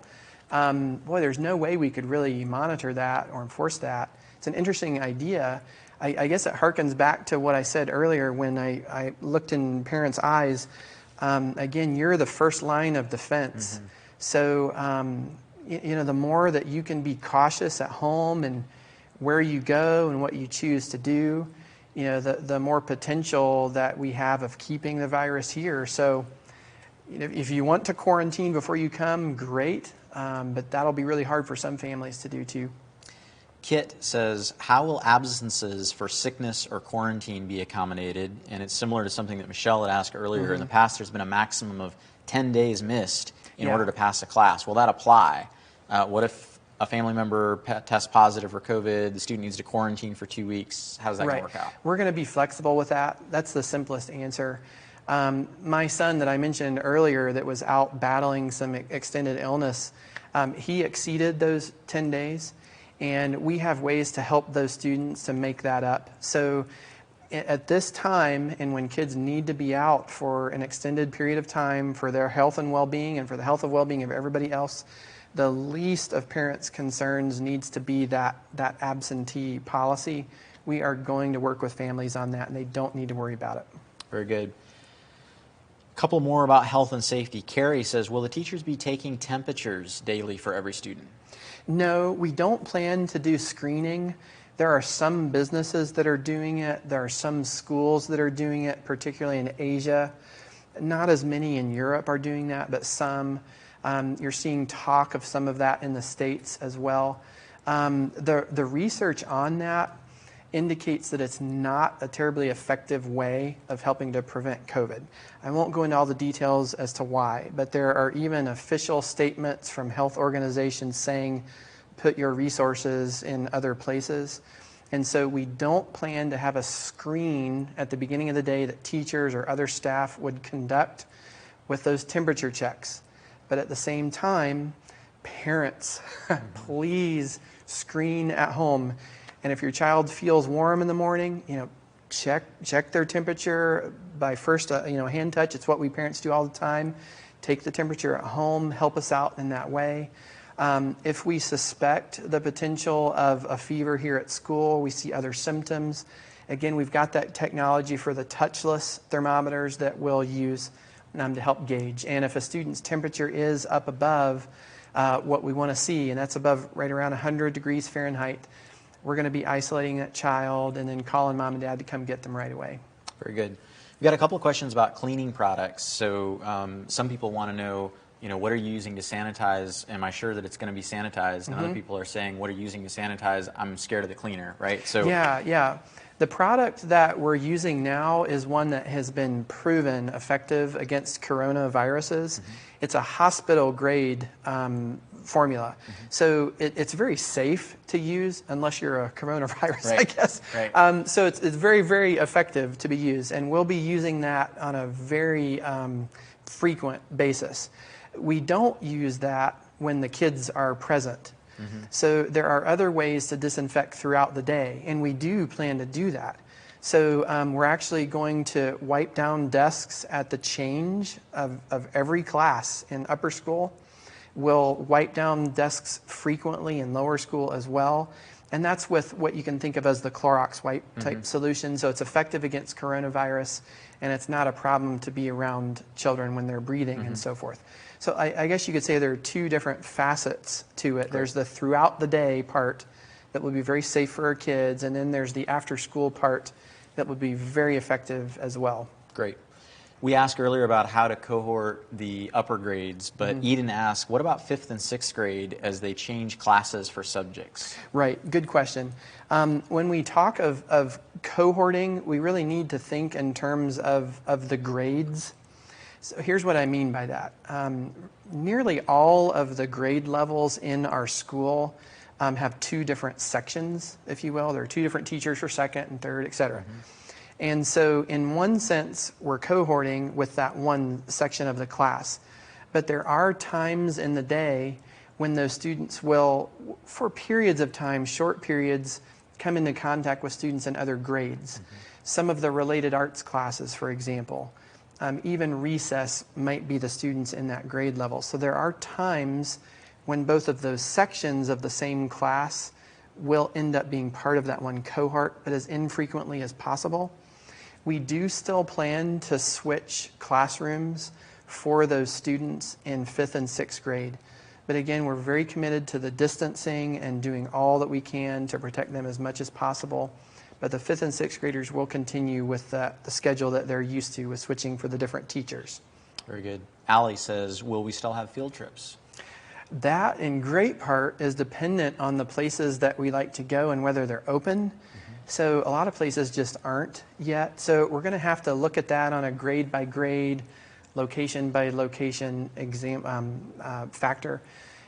Speaker 2: Boy, there's no way we could really monitor that or enforce that. It's an interesting idea. I guess it harkens back to what I said earlier when I looked in parents' eyes. Again, you're the first line of defense. So, the more that you can be cautious at home and where you go and what you choose to do, the more potential that we have of keeping the virus here. So if you want to quarantine before you come, great, but that'll be really hard for some families to do too.
Speaker 1: Kit says, how will absences for sickness or quarantine be accommodated? And it's similar to something that Michelle had asked earlier. In the past, there's been a maximum of 10 days missed in order to pass a class. Will that apply? What if a family member tests positive for COVID, the student needs to quarantine for 2 weeks? How's that going to work out?
Speaker 2: We're going to be flexible with that. That's the simplest answer. My son that I mentioned earlier that was out battling some extended illness, he exceeded those 10 days, and we have ways to help those students to make that up. So at this time, and when kids need to be out for an extended period of time for their health and well-being and for the health and well-being of everybody else, the least of parents' concerns needs to be that absentee policy. We are going to work with families on that, and they don't need to worry about it.
Speaker 1: Very good. A couple more about health and safety. Carrie says, will the teachers be taking temperatures daily for every student?
Speaker 2: No, we don't plan to do screening. There are some businesses that are doing it. There are some schools that are doing it, particularly in Asia. Not as many in Europe are doing that, but some. You're seeing talk of some of that in the States as well. The research on that indicates that it's not a terribly effective way of helping to prevent COVID. I won't go into all the details as to why, but there are even official statements from health organizations saying put your resources in other places. And so we don't plan to have a screen at the beginning of the day that teachers or other staff would conduct with those temperature checks. But at the same time, parents, please screen at home. And if your child feels warm in the morning, check their temperature by first, hand touch. It's what we parents do all the time. Take the temperature at home. Help us out in that way. If we suspect the potential of a fever here at school, we see other symptoms. Again, we've got that technology for the touchless thermometers that we'll use to help gauge. And if a student's temperature is up above what we want to see, and that's above right around 100 degrees Fahrenheit, we're going to be isolating that child and then calling mom and dad to come get them right away.
Speaker 1: Very good. We've got a couple of questions about cleaning products. So some people want to know, what are you using to sanitize? Am I sure that it's going to be sanitized? And other people are saying, what are you using to sanitize? I'm scared of the cleaner, right? So
Speaker 2: Yeah. The product that we're using now is one that has been proven effective against coronaviruses. It's a hospital-grade formula. So it's very safe to use unless you're a coronavirus,
Speaker 1: right.
Speaker 2: I guess.
Speaker 1: Right.
Speaker 2: So it's very, very effective to be used. And we'll be using that on a very frequent basis. We don't use that when the kids are present. So there are other ways to disinfect throughout the day, and we do plan to do that. So we're actually going to wipe down desks at the change of every class in upper school. We'll wipe down desks frequently in lower school as well. And that's with what you can think of as the Clorox wipe type solution. So it's effective against coronavirus, and it's not a problem to be around children when they're breathing and so forth. So I guess you could say there are two different facets to it. There's the throughout the day part that will be very safe for our kids, and then there's the after school part that would be very effective as well.
Speaker 1: Great. We asked earlier about how to cohort the upper grades, but Eden asked, what about 5th and 6th grade as they change classes for subjects?
Speaker 2: Right, good question. When we talk of cohorting, we really need to think in terms of the grades. So here's what I mean by that. Nearly all of the grade levels in our school have two different sections, if you will. There are two different teachers for second and third, et cetera. And so in one sense, we're cohorting with that one section of the class. But there are times in the day when those students will, for periods of time, short periods, come into contact with students in other grades. Some of the related arts classes, for example. Even recess might be the students in that grade level. So there are times when both of those sections of the same class will end up being part of that one cohort, but as infrequently as possible. We do still plan to switch classrooms for those students in 5th and 6th grade. But again, we're very committed to the distancing and doing all that we can to protect them as much as possible. But the 5th and 6th graders will continue with the schedule that they're used to with switching for the different teachers.
Speaker 1: Very good. Allie says, will we still have field trips?
Speaker 2: That, in great part, is dependent on the places that we like to go and whether they're open. So a lot of places just aren't yet. So we're going to have to look at that on a grade by grade, location by location factor.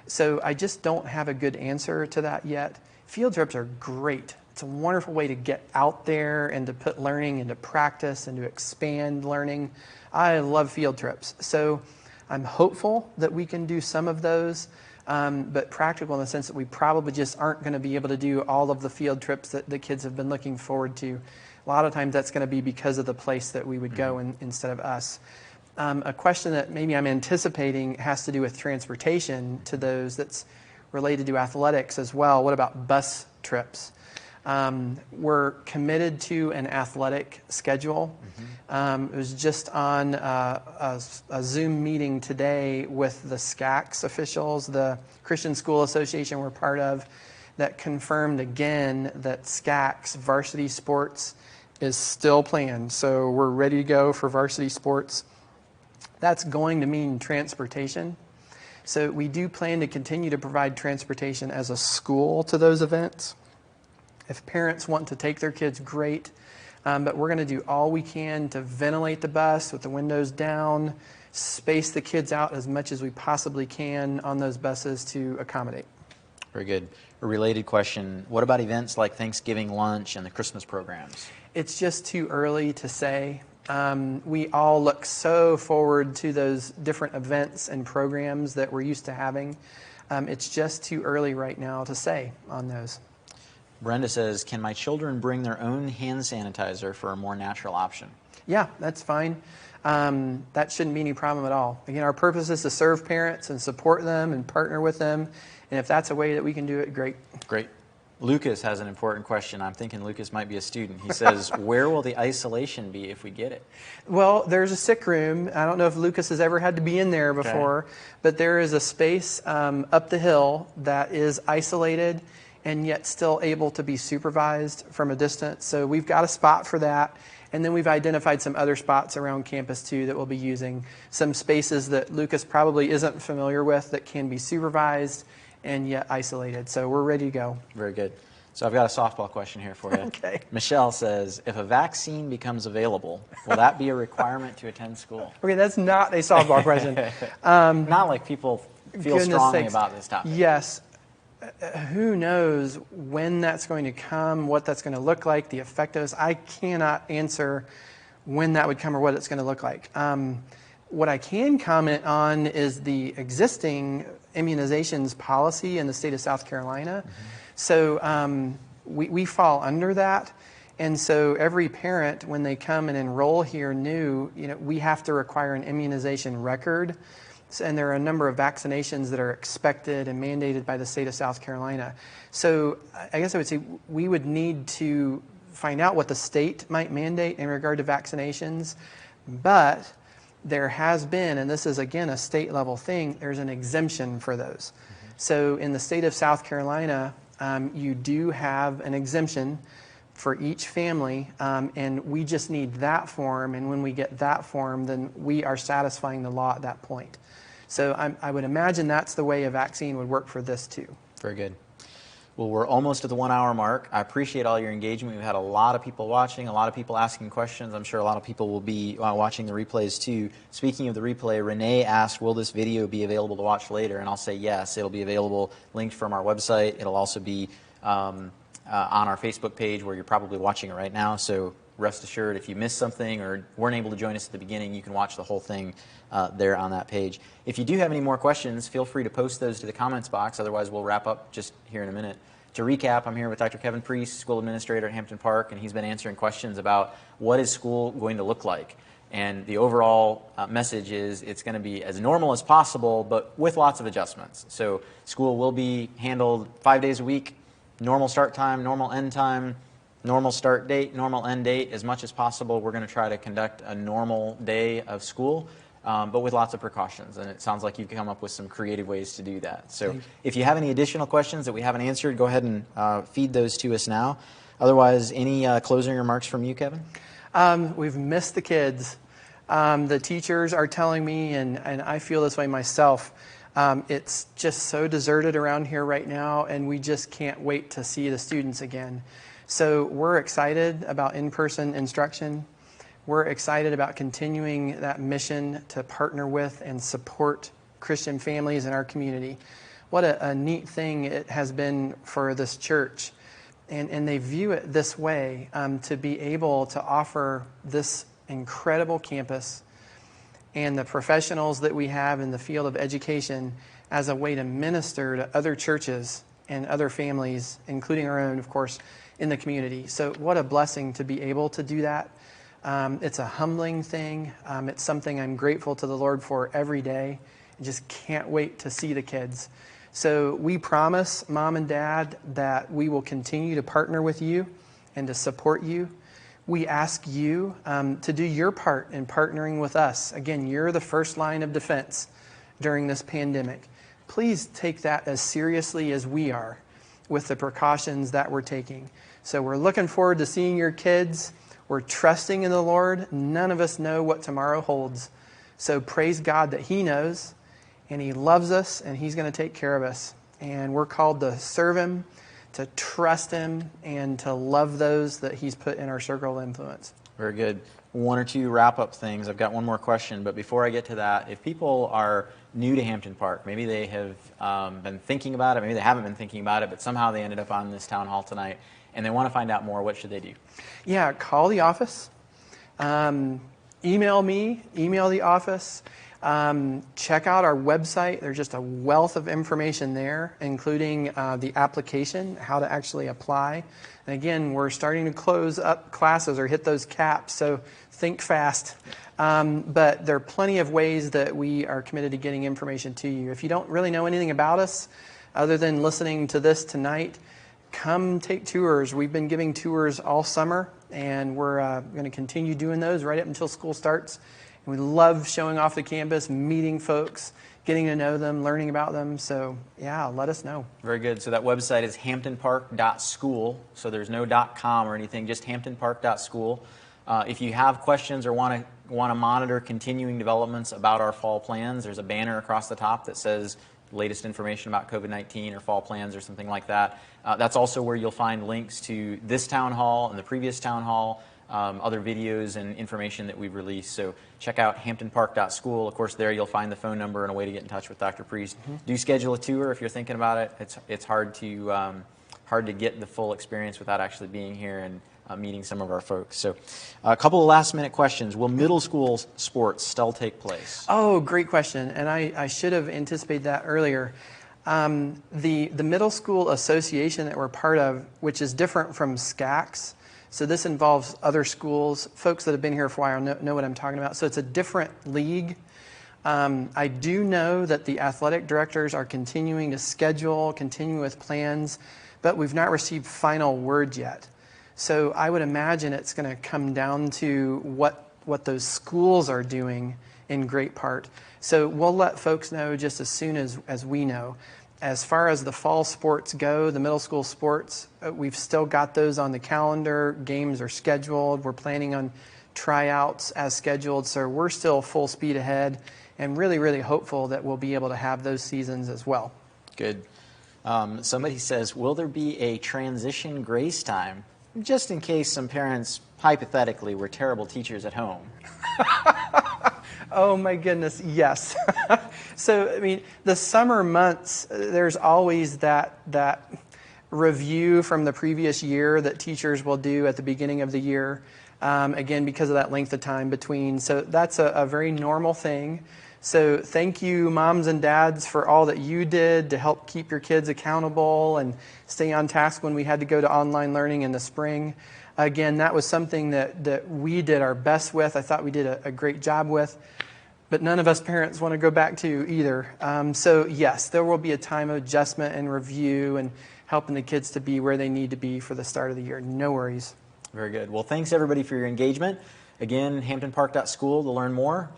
Speaker 2: So I just don't have a good answer to that yet. Field trips are great. It's a wonderful way to get out there and to put learning into practice and to expand learning. I love field trips. So I'm hopeful that we can do some of those, but practical in the sense that we probably just aren't going to be able to do all of the field trips that the kids have been looking forward to. A lot of times that's going to be because of the place that we would go instead of us. A question that maybe I'm anticipating has to do with transportation to those that's related to athletics as well. What about bus trips? We're committed to an athletic schedule. It was just on a Zoom meeting today with the SCACS officials, the Christian School Association we're part of, that confirmed again that SCACS varsity sports is still planned. So we're ready to go for varsity sports. That's going to mean transportation. So we do plan to continue to provide transportation as a school to those events. If parents want to take their kids, great. But we're going to do all we can to ventilate the bus with the windows down, space the kids out as much as we possibly can on those buses to accommodate.
Speaker 1: Very good. A related question, what about events like Thanksgiving lunch and the Christmas programs?
Speaker 2: It's just too early to say. We all look so forward to those different events and programs that we're used to having. It's just too early right now to say on those.
Speaker 1: Brenda says, can my children bring their own hand sanitizer for a more natural option?
Speaker 2: Yeah, that's fine. That shouldn't be any problem at all. Again, our purpose is to serve parents and support them and partner with them. And if that's a way that we can do it, great.
Speaker 1: Great. Lucas has an important question. I'm thinking Lucas might be a student. He says, where will the isolation be if we get it?
Speaker 2: Well, there's a sick room. I don't know if Lucas has ever had to be in there before, but there is a space up the hill that is isolated and yet still able to be supervised from a distance. So we've got a spot for that. And then we've identified some other spots around campus too that we'll be using. Some spaces that Lucas probably isn't familiar with that can be supervised and yet isolated. So we're ready to go.
Speaker 1: Very good. So I've got a softball question here for you.
Speaker 2: Okay.
Speaker 1: Michelle says, if a vaccine becomes available, will that be a requirement to attend school?
Speaker 2: Okay, that's not a softball question.
Speaker 1: Not like people feel strongly
Speaker 2: sakes.
Speaker 1: about this topic.
Speaker 2: Yes. Who knows when that's going to come, what that's going to look like, the effect of this. I cannot answer when that would come or what it's going to look like. What I can comment on is the existing immunizations policy in the state of South Carolina. So we fall under that. And so every parent, when they come and enroll here new, we have to require an immunization record. And there are a number of vaccinations that are expected and mandated by the state of South Carolina. So I guess I would say we would need to find out what the state might mandate in regard to vaccinations. But there has been, and this is again a state level thing, there's an exemption for those. So in the state of South Carolina, you do have an exemption for each family, and we just need that form. And when we get that form, then we are satisfying the law at that point. So I would imagine that's the way a vaccine would work for this too.
Speaker 1: Very good. Well, we're almost at the 1 hour mark. I appreciate all your engagement. We've had a lot of people watching, a lot of people asking questions. I'm sure a lot of people will be watching the replays too. Speaking of the replay, Renee asked, will this video be available to watch later? And I'll say yes. It'll be available, linked from our website. It'll also be on our Facebook page where you're probably watching it right now. So rest assured, if you missed something or weren't able to join us at the beginning, you can watch the whole thing there on that page. If you do have any more questions, feel free to post those to the comments box. Otherwise, we'll wrap up just here in a minute. To recap, I'm here with Dr. Kevin Priest, school administrator at Hampton Park, and he's been answering questions about what is school going to look like. And the overall message is it's going to be as normal as possible, but with lots of adjustments. So school will be handled 5 days a week, normal start time, normal end time, normal start date, normal end date. As much as possible, we're going to try to conduct a normal day of school, but with lots of precautions. And it sounds like you've come up with some creative ways to do that. So if you have any additional questions that we haven't answered, go ahead and feed those to us now. Otherwise, any closing remarks from you, Kevin?
Speaker 2: We've missed the kids. The teachers are telling me, and I feel this way myself, it's just so deserted around here right now, and we just can't wait to see the students again. So we're excited about in-person instruction. We're excited about continuing that mission to partner with and support Christian families in our community. what a neat thing it has been for this church. And they view it this way, to be able to offer this incredible campus and the professionals that we have in the field of education as a way to minister to other churches and other families, including our own, of course, in the community. So what a blessing to be able to do that. It's a humbling thing. It's something I'm grateful to the Lord for every day. I just can't wait to see the kids. So we promise, Mom and Dad, that we will continue to partner with you and to support you. We ask you to do your part in partnering with us. Again, you're the first line of defense during this pandemic. Please take that as seriously as we are with the precautions that we're taking. So we're looking forward to seeing your kids. We're trusting in the Lord. None of us know what tomorrow holds. So praise God that He knows, and He loves us, and He's going to take care of us. And we're called to serve Him, to trust Him, and to love those that He's put in our circle of influence.
Speaker 1: Very good. One or two wrap-up things. I've got one more question, but before I get to that, if people are new to Hampton Park, maybe they have been thinking about it, maybe they haven't been thinking about it, but somehow they ended up on this town hall tonight, and they want to find out more, what should they do?
Speaker 2: Yeah, call the office. Email me, email the office. Check out our website. There's just a wealth of information there, including the application, how to actually apply. And again, we're starting to close up classes or hit those caps, so think fast. But there are plenty of ways that we are committed to getting information to you. If you don't really know anything about us, other than listening to this tonight, come take tours. We've been giving tours all summer, and we're going to continue doing those right up until school starts. We love showing off the campus, meeting folks, getting to know them, learning about them. So, yeah, let us know.
Speaker 1: Very good. So that website is hamptonpark.school. So there's no .com or anything, just hamptonpark.school. If you have questions or want to monitor continuing developments about our fall plans, there's a banner across the top that says latest information about COVID-19 or fall plans or something like that. That's also where you'll find links to this town hall and the previous town hall, other videos and information that we've released. So check out hamptonpark.school. Of course, there you'll find the phone number and a way to get in touch with Dr. Priest. Do schedule a tour if you're thinking about it. It's hard to get the full experience without actually being here and meeting some of our folks. So a couple of last minute questions. Will middle school sports still take place?
Speaker 2: Oh, great question. And I should have anticipated that earlier. The middle school association that we're part of, which is different from SCACS, so this involves other schools. Folks that have been here for a while know what I'm talking about. So it's a different league. I do know that the athletic directors are continuing to schedule, continue with plans, but we've not received final word yet. So I would imagine it's going to come down to what those schools are doing in great part. So we'll let folks know just as soon as we know. As far as the fall sports go, the middle school sports, we've still got those on the calendar. Games are scheduled. We're planning on tryouts as scheduled. So we're still full speed ahead and really, really hopeful that we'll be able to have those seasons as well.
Speaker 1: Good. Somebody says, will there be a transition grace time? Just in case some parents, hypothetically, were terrible teachers at home.
Speaker 2: Oh my goodness, yes. So, I mean, the summer months, there's always that review from the previous year that teachers will do at the beginning of the year, again, because of that length of time between. So that's a very normal thing. So thank you, moms and dads, for all that you did to help keep your kids accountable and stay on task when we had to go to online learning in the spring. Again, that was something that we did our best with. I thought we did a great job with. But none of us parents want to go back to either. So yes, there will be a time of adjustment and review and helping the kids to be where they need to be for the start of the year. No worries.
Speaker 1: Very good. Well, thanks everybody for your engagement. Again, hamptonpark.school to learn more.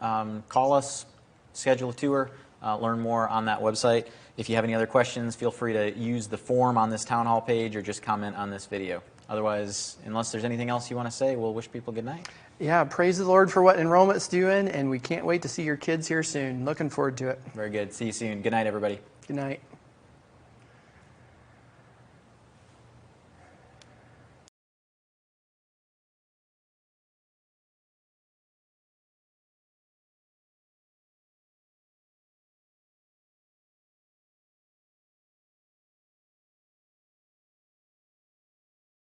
Speaker 1: Call us, schedule a tour, learn more on that website. If you have any other questions, feel free to use the form on this town hall page or just comment on this video. Otherwise, unless there's anything else you want to say, we'll wish people good night.
Speaker 2: Yeah, praise the Lord for what enrollment's doing, and we can't wait to see your kids here soon. Looking forward to it.
Speaker 1: Very good. See you soon. Good night, everybody.
Speaker 2: Good night.